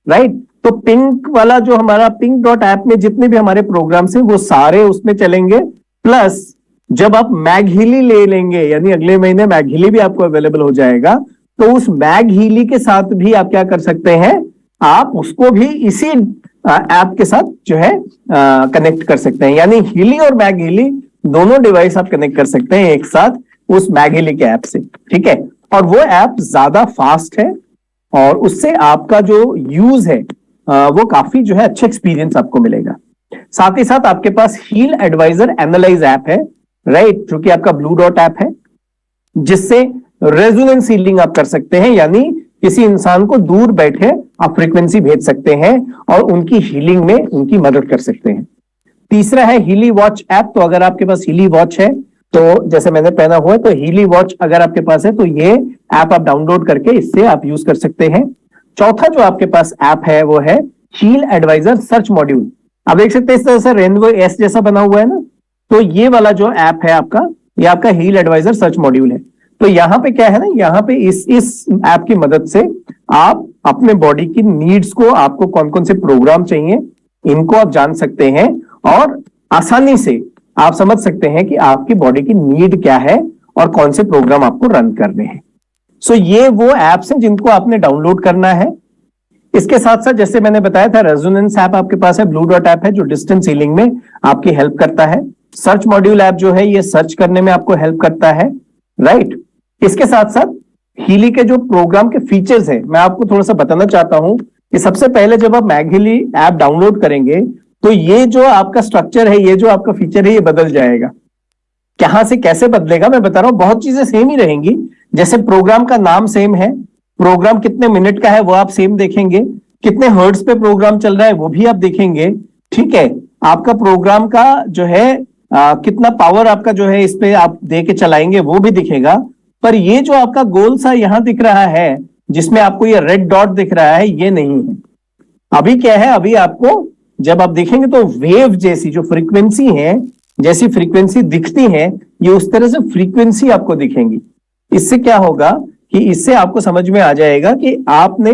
राइट। तो पिंक वाला जो हमारा पिंक डॉट ऐप में जितने भी हमारे प्रोग्राम्स हैं वो सारे उसमें चलेंगे। प्लस जब आप मैग हीली ले लेंगे, यानी अगले महीने मैग हीली भी आपको अवेलेबल हो जाएगा, तो उस मैग हीली के साथ भी आप क्या कर सकते हैं, आप उसको भी इसी ऐप के साथ जो है कनेक्ट कर सकते हैं। यानी हीली और मैग हीली दोनों डिवाइस आप कनेक्ट कर सकते हैं एक साथ उस मैग हीली के ऐप से, ठीक है। और वो ऐप ज्यादा फास्ट है और उससे आपका जो यूज है वो काफी जो है अच्छा एक्सपीरियंस आपको मिलेगा। साथ ही साथ आपके पास हील एडवाइजर एनालाइज ऐप है, राइट, जो कि आपका ब्लू डॉट ऐप है, जिससे रेजोनेंस हीलिंग आप कर सकते हैं। यानी किसी इंसान को दूर बैठे आप फ्रीक्वेंसी भेज सकते हैं और उनकी हीलिंग में उनकी मदद कर सकते हैं। तीसरा है हीली वॉच ऐप। तो अगर आपके पास हीली वॉच है, तो जैसे मैंने पहना हुआ है, तो हीली वॉच अगर आपके पास है तो ये ऐप आप डाउनलोड करके इससे आप यूज कर सकते हैं। चौथा जो आपके पास ऐप है वो है हील एडवाइजर सर्च मॉड्यूल। आप देख सकते हैं इस तरह से रेनबो एस जैसा बना हुआ है ना, तो ये वाला जो ऐप है आपका, ये आपका हील एडवाइजर सर्च मॉड्यूल है। तो यहाँ पे क्या है ना, यहाँ पे इस ऐप की मदद से आप अपने बॉडी की नीड्स को, आपको कौन कौन से प्रोग्राम चाहिए, इनको आप जान सकते हैं और आसानी से आप समझ सकते हैं कि आपकी बॉडी की नीड क्या है और कौन से प्रोग्राम आपको रन करने हैं। सो ये वो ऐप्स हैं जिनको आपने डाउनलोड करना है। इसके साथ साथ जैसे मैंने बताया था, रेजोनेंस ऐप आपके पास है, ब्लू डॉट ऐप है जो डिस्टेंस हीलिंग में आपकी हेल्प करता है। सर्च मॉड्यूल ऐप जो है ये सर्च करने में आपको हेल्प करता है, राइट। इसके साथ साथ हीली के जो प्रोग्राम के फीचर्स हैं, मैं आपको थोड़ा सा बताना चाहता हूं कि सबसे पहले जब आप मैग हीली ऐप डाउनलोड करेंगे तो ये जो आपका स्ट्रक्चर है, ये जो आपका फीचर है, ये बदल जाएगा। कहां से कैसे बदलेगा मैं बता रहा हूं। बहुत चीजें सेम ही रहेंगी, जैसे प्रोग्राम का नाम सेम है, प्रोग्राम कितने मिनट का है वो आप सेम देखेंगे, कितने हर्ट्ज पे प्रोग्राम चल रहा है वो भी आप देखेंगे, ठीक है। आपका प्रोग्राम का जो है कितना पावर आपका जो है इस पे आप दे के चलाएंगे वो भी दिखेगा। पर ये जो आपका गोल सा यहां दिख रहा है, जिसमें आपको ये रेड डॉट दिख रहा है, ये नहीं है। अभी क्या है, अभी आपको जब आप देखेंगे तो वेव जैसी जो फ्रीक्वेंसी है, जैसी फ्रीक्वेंसी दिखती है, ये उस तरह से फ्रीक्वेंसी आपको दिखेंगी। इससे क्या होगा कि इससे आपको समझ में आ जाएगा कि आपने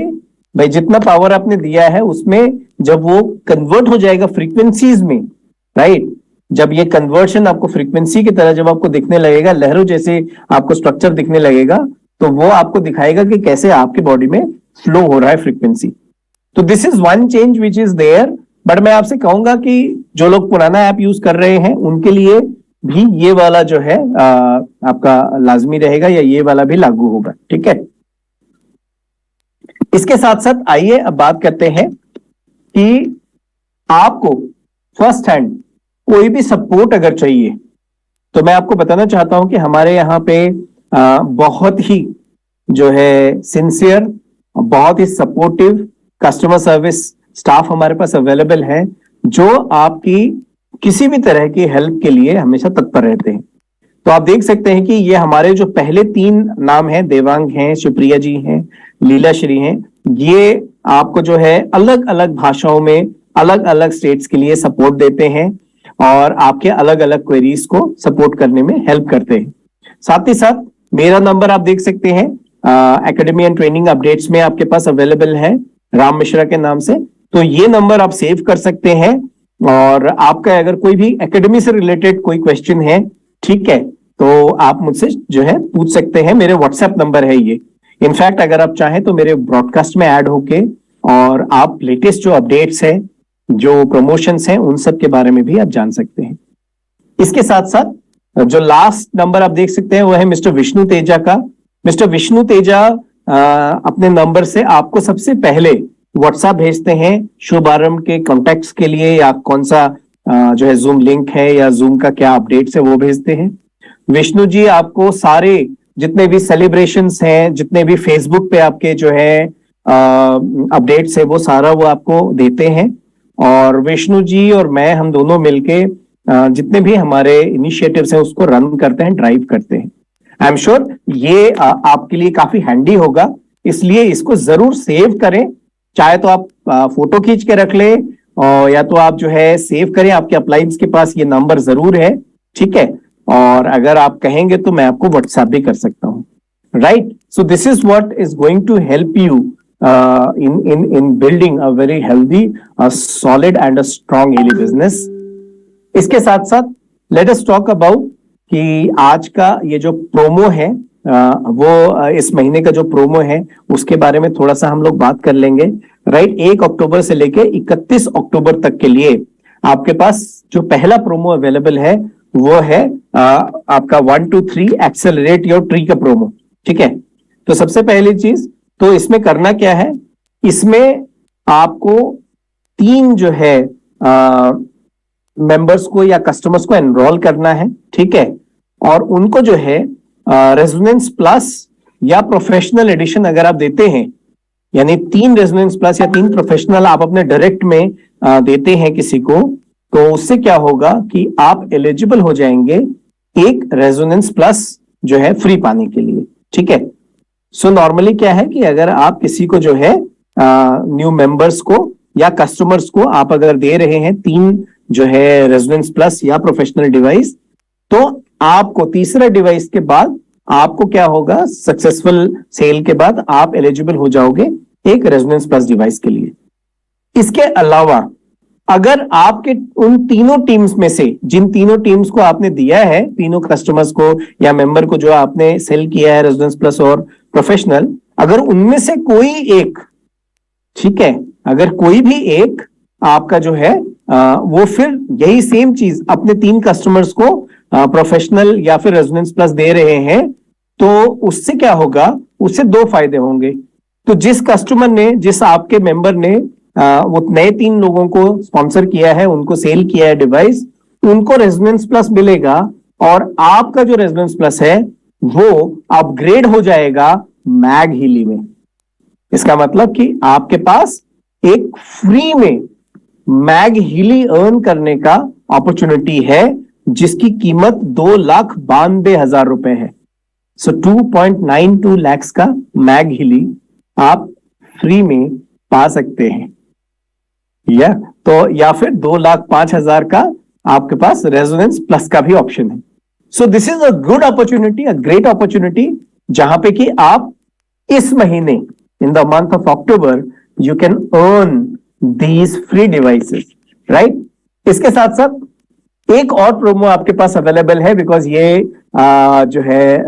भाई जितना पावर आपने दिया है उसमें जब वो कन्वर्ट हो जाएगा फ्रीक्वेंसीज में, राइट, जब ये कन्वर्शन आपको फ्रीक्वेंसी की तरह जब आपको दिखने लगेगा, लहरों जैसे आपको स्ट्रक्चर दिखने लगेगा, तो वो आपको दिखाएगा कि कैसे आपकी बॉडी में फ्लो हो रहा है फ्रीक्वेंसी। तो this is one change which is there. But मैं आपसे कहूंगा कि जो लोग पुराना ऐप यूज कर रहे हैं उनके लिए भी ये वाला जो है आपका लाजमी रहेगा, या ये वाला भी लागू होगा, ठीक है। इसके साथ साथ आइए अब बात करते हैं कि आपको फर्स्ट हैंड कोई भी सपोर्ट अगर चाहिए, तो मैं आपको बताना चाहता हूं कि हमारे यहाँ पे बहुत ही जो है सिंसियर, बहुत ही सपोर्टिव कस्टमर सर्विस स्टाफ हमारे पास अवेलेबल है, जो आपकी किसी भी तरह की हेल्प के लिए हमेशा तत्पर रहते हैं। तो आप देख सकते हैं कि ये हमारे जो पहले 3 नाम हैं, देवांग हैं, सुप्रिया जी हैं, लीला श्री हैं, ये आपको जो है अलग अलग भाषाओं में अलग अलग स्टेट्स के लिए सपोर्ट देते हैं और आपके अलग अलग क्वेरीज को सपोर्ट करने में हेल्प करते हैं। साथ ही साथ मेरा नंबर आप देख सकते हैं एकेडमी एंड ट्रेनिंग अपडेट्स में आपके पास अवेलेबल है, राम मिश्रा के नाम से। तो ये नंबर आप सेव कर सकते हैं और आपका अगर कोई भी एकेडमी से रिलेटेड कोई क्वेश्चन है, ठीक है, तो आप मुझसे जो है पूछ सकते हैं। मेरे व्हाट्सएप नंबर है ये। इनफैक्ट अगर आप चाहें तो मेरे ब्रॉडकास्ट में ऐड होके और आप लेटेस्ट जो अपडेट्स हैं, जो प्रमोशंस हैं, उन सब के बारे में भी आप जान सकते हैं। इसके साथ साथ जो लास्ट नंबर आप देख सकते हैं वो है मिस्टर विष्णु तेजा का। मिस्टर विष्णु तेजा अपने नंबर से आपको सबसे पहले व्हाट्सएप भेजते हैं शुभारंभ के कॉन्टैक्ट्स के लिए, या कौन सा जो है जूम लिंक है या जूम का क्या अपडेट्स है वो भेजते हैं। विष्णु जी आपको सारे जितने भी सेलिब्रेशंस हैं, जितने भी फेसबुक पे आपके जो है अपडेट्स है वो सारा वो आपको देते हैं। और विष्णु जी और मैं, हम दोनों मिलके जितने भी हमारे इनिशिएटिव्स हैं उसको रन करते हैं, ड्राइव करते हैं। आई एम श्योर ये आपके लिए काफी हैंडी होगा, इसलिए इसको जरूर सेव करें। चाहे तो आप फोटो खींच के रख ले, या तो आप जो है सेव करें, आपके अप्लायंस के पास ये नंबर जरूर है, ठीक है। और अगर आप कहेंगे तो मैं आपको व्हाट्सएप भी कर सकता हूं, right. So this is what is going to help you in building a very healthy, a solid and a strong daily business. इसके साथ साथ let us talk about कि आज का ये जो प्रोमो है, वो इस महीने का जो प्रोमो है उसके बारे में थोड़ा सा हम लोग बात कर लेंगे, राइट। 1 अक्टूबर से लेके 31 अक्टूबर तक के लिए आपके पास जो पहला प्रोमो अवेलेबल है वो है आपका 1 2 3 एक्सेलरेट योर ट्री का प्रोमो, ठीक है। तो सबसे पहली चीज तो इसमें करना क्या है, इसमें आपको 3 जो है मेंबर्स को या कस्टमर्स को एनरोल करना है, ठीक है। और उनको जो है रेजोनेंस प्लस या प्रोफेशनल एडिशन अगर आप देते हैं, यानी 3 रेजोनेंस प्लस या 3 प्रोफेशनल आप अपने डायरेक्ट में देते हैं किसी को, तो उससे क्या होगा कि आप एलिजिबल हो जाएंगे 1 रेजोनेंस प्लस जो है फ्री पाने के लिए, ठीक है। सो नॉर्मली क्या है कि अगर आप किसी को जो है न्यू मेंबर्स को या कस्टमर्स को आप अगर दे रहे हैं 3 जो है रेजोनेंस प्लस या प्रोफेशनल डिवाइस, तो आपको तीसरा डिवाइस के बाद आपको क्या होगा, सक्सेसफुल सेल के बाद आप एलिजिबल हो जाओगे 1 रेजोनेंस प्लस डिवाइस के लिए। इसके अलावा अगर आपके उन तीनों टीम्स में से, जिन तीनों टीम्स को आपने दिया है, तीनों कस्टमर्स को या मेंबर को जो आपने सेल किया है रेजिडेंस प्लस और प्रोफेशनल, अगर उनमें से कोई एक, ठीक है, अगर कोई भी एक आपका जो है वो फिर यही सेम चीज अपने 3 कस्टमर्स को प्रोफेशनल या फिर रेजिडेंस प्लस दे रहे हैं, तो उससे क्या होगा, उससे 2 फायदे होंगे। तो जिस कस्टमर ने, जिस आपके मेंबर ने वो नए 3 लोगों को स्पॉन्सर किया है, उनको सेल किया है डिवाइस, उनको रेजिडेंस प्लस मिलेगा और आपका जो रेजिडेंस प्लस है वो अपग्रेड हो जाएगा मैग हीली में। इसका मतलब कि आपके पास एक फ्री में मैग हीली अर्न करने का अपॉर्चुनिटी है, जिसकी कीमत 2,92,000 रुपए है। सो 2.92 लाख का मैग हीली आप फ्री में पा सकते हैं, या तो या फिर 2,05,000 का आपके पास रेजोनेंस प्लस का भी ऑप्शन है। सो this is a good opportunity, a great opportunity, जहां पे कि आप इस महीने in the month of October you can earn these free devices, right. इसके साथ साथ एक और प्रोमो आपके पास अवेलेबल है, बिकॉज ये जो है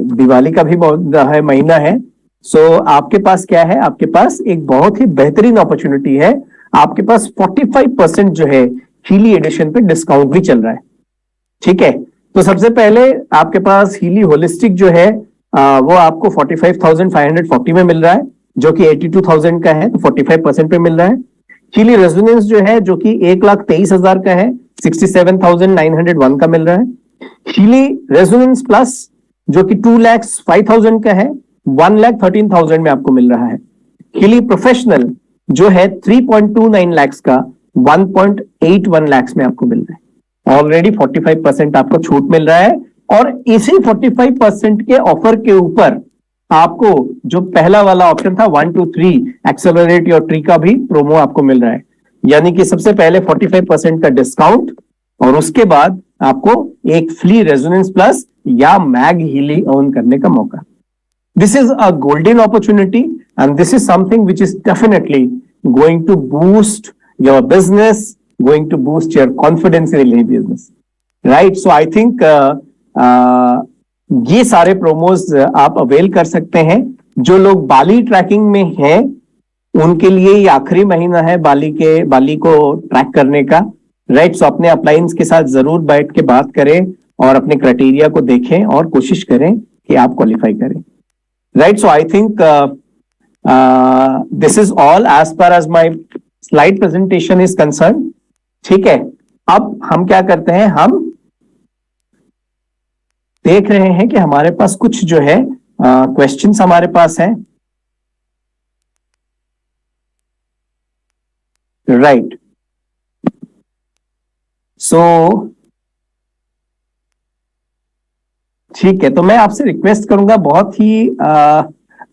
दिवाली का भी बहुत है महीना है। सो आपके पास क्या है, आपके पास एक बहुत ही बेहतरीन अपॉर्चुनिटी है। आपके पास 45% जो है हीली एडिशन पे डिस्काउंट भी चल रहा है, ठीक है। तो सबसे पहले आपके पास हीली होलिस्टिक जो है वो आपको 45,540 में मिल रहा है, जो कि 82,000 का है, तो 45% पे मिल रहा है। हीली रेजोनेंस जो है, जो कि 1,23,000 का है, 67,901 का मिल रहा है। हीली रेजोनेंस प्लस जो कि 2,05,000 का है, 1,13,000 में आपको मिल रहा है। हीली प्रोफेशनल जो है 3.29 लाख का 1.81 लाख में आपको मिल रहा है। ऑलरेडी 45% आपको छूट मिल रहा है, और इसी 45% के ऑफर के ऊपर आपको जो पहला वाला ऑप्शन था 1 2 3 एक्सेलरेट योर ट्री का भी प्रोमो आपको मिल रहा है। यानी कि सबसे पहले 45% का डिस्काउंट, और उसके बाद आपको एक फ्री रेजोनेंस प्लस या मैग हीली अर्न करने का मौका। This is a golden opportunity, and this is something which is definitely going to boost your business, going to boost your confidence in your business, right? So I think ये सारे promos आप avail कर सकते हैं। जो लोग बाली trekking में हैं उनके लिए ये आखिरी महीना है बाली को ट्रैक करने का, राइट। सो अपने अप्लायंस के साथ जरूर बैठ के बात करें और अपने क्राइटेरिया को देखें और कोशिश करें कि आप क्वालिफाई करें, right? So I think this is all as far as my slide presentation is concerned, ठीक है। अब हम क्या करते हैं, हम देख रहे हैं कि हमारे पास कुछ जो है क्वेश्चंस हमारे पास हैं। राइट। सो ठीक है, तो मैं आपसे रिक्वेस्ट करूंगा, बहुत ही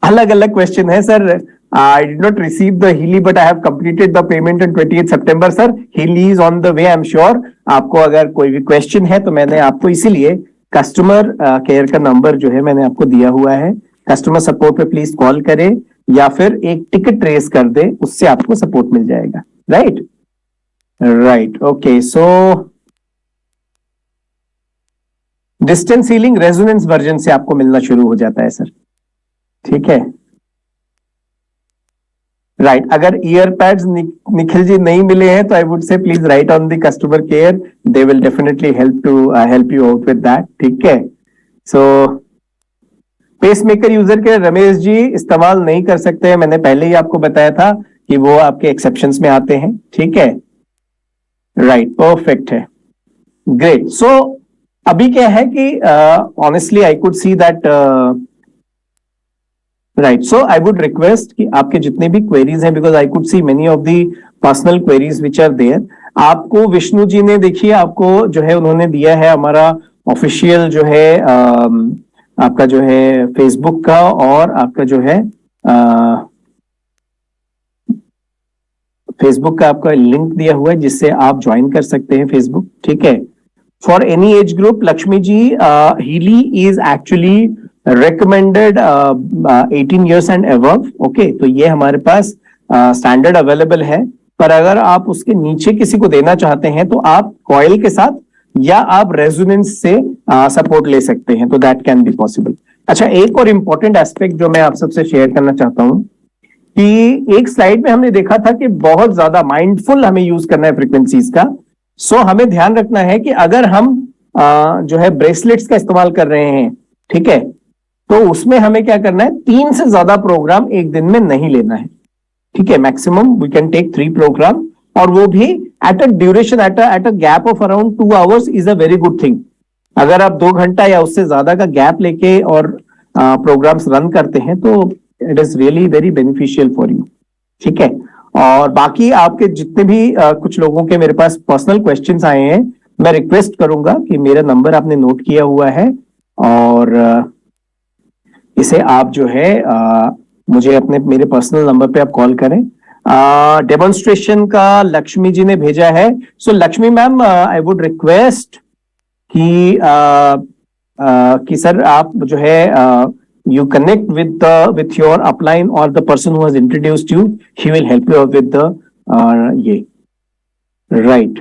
अलग अलग क्वेश्चन है sir. I did not receive the Healy but I have completed the payment on 28 September sir. Healy is on the way, I am sure. आपको अगर कोई भी क्वेश्चन है तो मैंने आपको इसीलिए कस्टमर केयर का नंबर जो है मैंने आपको दिया हुआ है। कस्टमर सपोर्ट पे प्लीज कॉल करें या फिर एक टिकट रेस कर दे, उससे आपको सपोर्ट मिल जाएगा। Right right, okay. So distance healing resonance version से आपको मिलना शुरू हो जाता है सर। ठीक है, राइट। अगर ईयरपैड्स निखिल जी नहीं मिले हैं तो I would say please right on the customer care, they will definitely help you out with that. ठीक है। सो पेसमेकर यूजर के रमेश जी इस्तेमाल नहीं कर सकते हैं, मैंने पहले ही आपको बताया था कि वो आपके एक्सेप्शंस में आते हैं। ठीक है, राइट, परफेक्ट है, ग्रेट। सो अभी क्या है कि honestly I could see that, right. So I would request कि आपके जितने भी क्वेरीज हैं, because I could see many of the personal queries which are there. आपको विष्णु जी ने, देखिए आपको जो है उन्होंने दिया है हमारा ऑफिशियल जो है आपका जो है फेसबुक का, और आपका जो है फेसबुक का आपका लिंक दिया हुआ है जिससे आप ज्वाइन कर सकते हैं फेसबुक। ठीक है, for any age group, Lakshmi ji, Healy is actually recommended 18 years and above। Okay, तो ये हमारे पास स्टैंडर्ड अवेलेबल है, पर अगर आप उसके नीचे किसी को देना चाहते हैं तो आप कॉइल के साथ या आप रेजोनेंस से सपोर्ट ले सकते हैं, तो दैट कैन बी पॉसिबल। अच्छा, एक और इंपॉर्टेंट एस्पेक्ट जो मैं आप सबसे शेयर करना चाहता हूं कि एक स्लाइड में हमने देखा था कि बहुत ज्यादा माइंडफुल हमें यूज करना है फ्रीक्वेंसीज का। सो हमें ध्यान रखना है कि अगर हम जो है ब्रेसलेट्स का इस्तेमाल कर रहे हैं, ठीक है, तो उसमें हमें क्या करना है, 3 से ज्यादा प्रोग्राम एक दिन में नहीं लेना है। ठीक है, maximum we can take 3 program, और वो भी at a duration, at a gap of around 2 hours is a very good thing. अगर आप 2 घंटा या उससे ज्यादा का गैप लेके और प्रोग्राम्स रन करते हैं तो it is really very beneficial for you. ठीक है, और बाकी आपके जितने भी कुछ लोगों के मेरे पास पर्सनल क्वेश्चंस आए हैं, मैं रिक्वेस्ट करूंगा कि मेरा नंबर आपने नोट किया हुआ है और इसे आप जो है मुझे अपने मेरे पर्सनल नंबर पे आप कॉल करें। डेमोन्स्ट्रेशन का लक्ष्मी जी ने भेजा है। So Lakshmi ma'am, I would request कि सर आप जो है you connect with your upline or the person who has introduced you, he will help you out with the ये, right।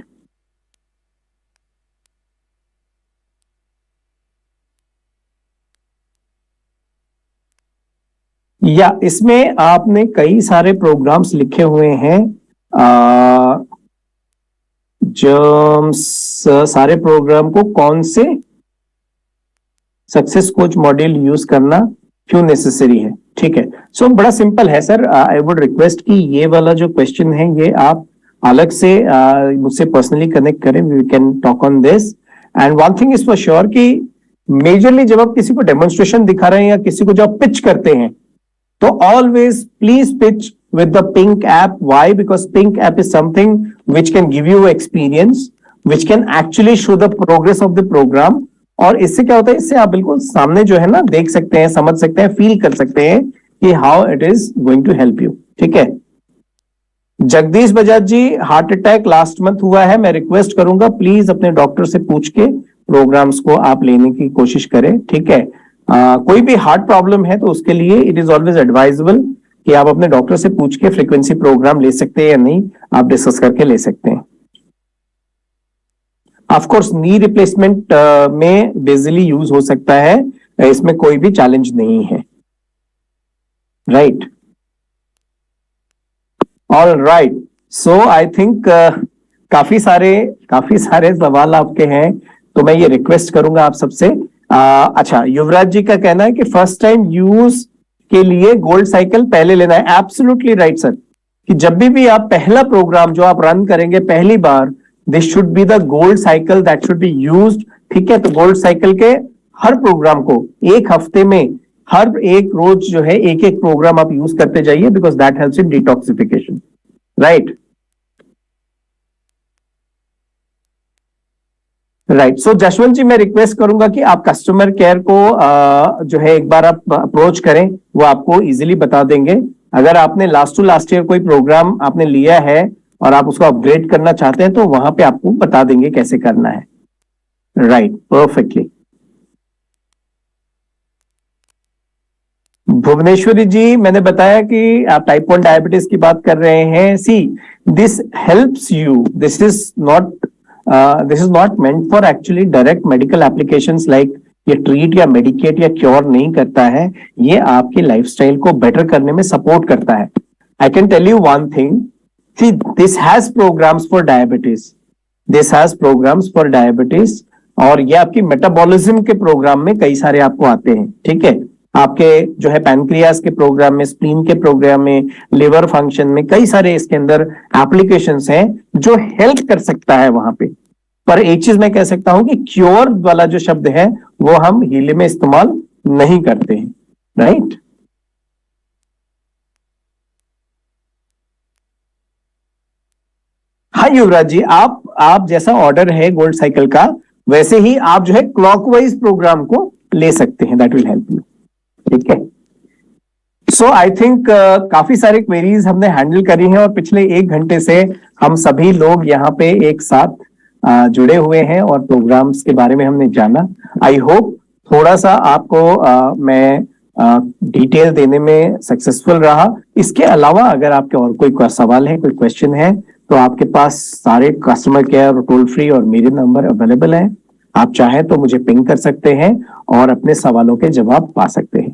या इसमें आपने कई सारे प्रोग्राम्स लिखे हुए हैं, जर्म्स, सारे प्रोग्राम को कौन से सक्सेस कोच मॉड्यूल यूज करना क्यों नेसेसरी है। ठीक है, सो बड़ा सिंपल है सर। आई वुड रिक्वेस्ट कि ये वाला जो क्वेश्चन है ये आप अलग से मुझसे पर्सनली कनेक्ट करें, we can talk on this. And one thing is for sure कि मेजरली जब आप किसी को डेमोन्स्ट्रेशन दिखा रहे हैं या किसी को जब पिच करते हैं तो always please pitch with the Pink app. Why? Because Pink app is something which can give you experience, which can actually show the progress of the program। और इससे क्या होता है, इससे आप बिल्कुल सामने जो है ना देख सकते हैं, समझ सकते हैं, फील कर सकते हैं कि how it is going to help you. ठीक है, Jagdish Bajaj ji, heart attack last month हुआ है, मैं रिक्वेस्ट करूंगा प्लीज अपने डॉक्टर से पूछ के प्रोग्राम्स को आप लेने की कोशिश करें। ठीक है, कोई भी हार्ट प्रॉब्लम है तो उसके लिए इट इज ऑलवेज एडवाइजेबल कि आप अपने डॉक्टर से पूछ के फ्रीक्वेंसी प्रोग्राम ले सकते हैं या नहीं, आप डिस्कस करके ले सकते हैं। ऑफ कोर्स नी रिप्लेसमेंट में बेसिकली यूज हो सकता है, इसमें कोई भी चैलेंज नहीं है। Right, all right. So I think काफी सारे सवाल आपके हैं, तो मैं ये रिक्वेस्ट करूंगा आप सबसे। अच्छा, युवराज जी का कहना है कि फर्स्ट टाइम यूज के लिए गोल्ड साइकिल पहले लेना है। एब्सोल्युटली राइट सर, कि जब भी आप पहला प्रोग्राम जो आप रन करेंगे पहली बार, this should be the gold cycle that should be used. ठीक है, तो गोल्ड साइकिल के हर प्रोग्राम को एक हफ्ते में हर एक रोज जो है एक एक प्रोग्राम आप यूज करते जाइए, because that helps in detoxification. Right, right, so Jashwant ji मैं रिक्वेस्ट करूंगा कि आप कस्टमर केयर को जो है एक बार आप अप्रोच करें, वो आपको इजीली बता देंगे। अगर आपने लास्ट टू लास्ट ईयर कोई प्रोग्राम आपने लिया है और आप उसको अपग्रेड करना चाहते हैं तो वहां पे आपको बता देंगे कैसे करना है। Right, perfectly. भुवनेश्वरी जी, मैंने बताया कि आप टाइप 1 डायबिटीज की बात कर रहे हैं। See, this helps you, this is not meant for actually direct medical applications like ये ट्रीट या मेडिकेट या क्योर नहीं करता है, ये आपकी लाइफस्टाइल को बेटर करने में सपोर्ट करता है। I can tell you one thing, see this has programs for diabetes, this has programs for diabetes, और ये आपकी मेटाबॉलिज्म के प्रोग्राम में कई सारे आपको आते हैं। ठीक है, आपके जो है पैनक्रियास के प्रोग्राम में, स्प्लीन के प्रोग्राम में, लिवर फंक्शन में, कई सारे इसके अंदर एप्लीकेशंस हैं जो हेल्प कर सकता है वहां पे। पर एक चीज मैं कह सकता हूं कि क्योर वाला जो शब्द है वो हम हीले में इस्तेमाल नहीं करते हैं। राइट, हाँ युवराज जी, आप जैसा ऑर्डर है गोल्ड साइकिल का वैसे ही आप जो है क्लॉकवाइज प्रोग्राम को ले सकते हैं, दैट विल हेल्प यू। ठीक है, सो आई थिंक काफी सारे क्वेरीज हमने हैंडल करी हैं और पिछले 1 घंटे से हम सभी लोग यहाँ पे एक साथ जुड़े हुए हैं और प्रोग्राम्स के बारे में हमने जाना। आई होप थोड़ा सा आपको मैं डिटेल देने में सक्सेसफुल रहा। इसके अलावा अगर आपके और कोई सवाल है, कोई क्वेश्चन है, तो आपके पास सारे कस्टमर केयर टोल फ्री और मेरे नंबर अवेलेबल हैं। आप चाहें तो मुझे पिंग कर सकते हैं और अपने सवालों के जवाब पा सकते हैं।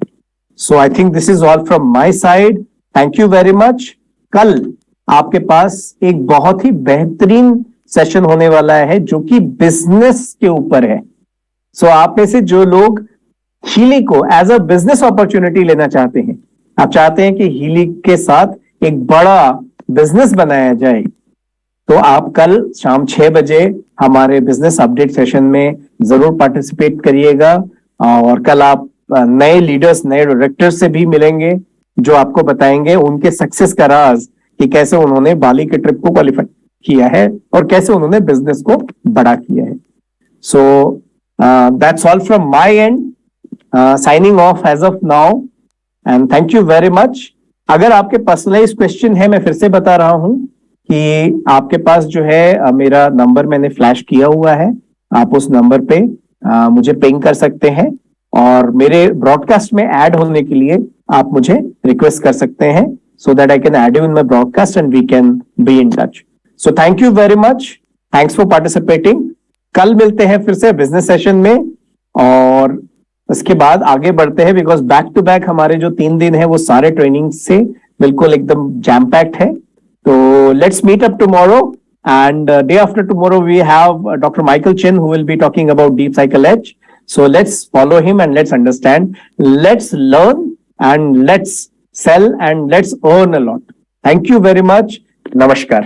So I think this is all from my side, thank you very much. कल आपके पास एक बहुत ही बेहतरीन सेशन होने वाला है जो कि बिजनेस के ऊपर है। सो आप में से जो लोग हीली को एज अ बिजनेस अपॉर्चुनिटी लेना चाहते हैं, आप चाहते हैं कि हीली के साथ एक बड़ा बिजनेस बनाया जाए, तो आप कल शाम 6 बजे हमारे बिजनेस अपडेट सेशन में जरूर पार्टिसिपेट करिएगा। और कल आप नए लीडर्स, नए डायरेक्टर से भी मिलेंगे जो आपको बताएंगे उनके सक्सेस का राज, कि कैसे उन्होंने बाली के ट्रिप को क्वालिफाई किया है और कैसे उन्होंने बिजनेस को बड़ा किया है। So that's all from my end, signing off as of now, and thank you very much. अगर आपके पर्सनलाइज क्वेश्चन है, मैं फिर से बता रहा हूं कि आपके पास जो है मेरा नंबर मैंने फ्लैश किया हुआ है, आप उस नंबर पे मुझे पिंग कर सकते हैं और मेरे ब्रॉडकास्ट में ऐड होने के लिए आप मुझे रिक्वेस्ट कर सकते हैं, so that I can add you in my broadcast and we can be in touch. So thank you very much. Thanks for participating. कल मिलते हैं फिर से बिजनेस सेशन में और उसके बाद आगे बढ़ते हैं, बिकॉज बैक टू बैक हमारे जो 3 दिन है वो सारे ट्रेनिंग से बिल्कुल एकदम जैम पैक्ड है। तो let's meet up tomorrow, and day after tomorrow we have Dr. Michael Chen who will be talking about Deep Cycle Edge. So let's follow him and let's understand, let's learn and let's sell and let's earn a lot. Thank you very much. Namaskar.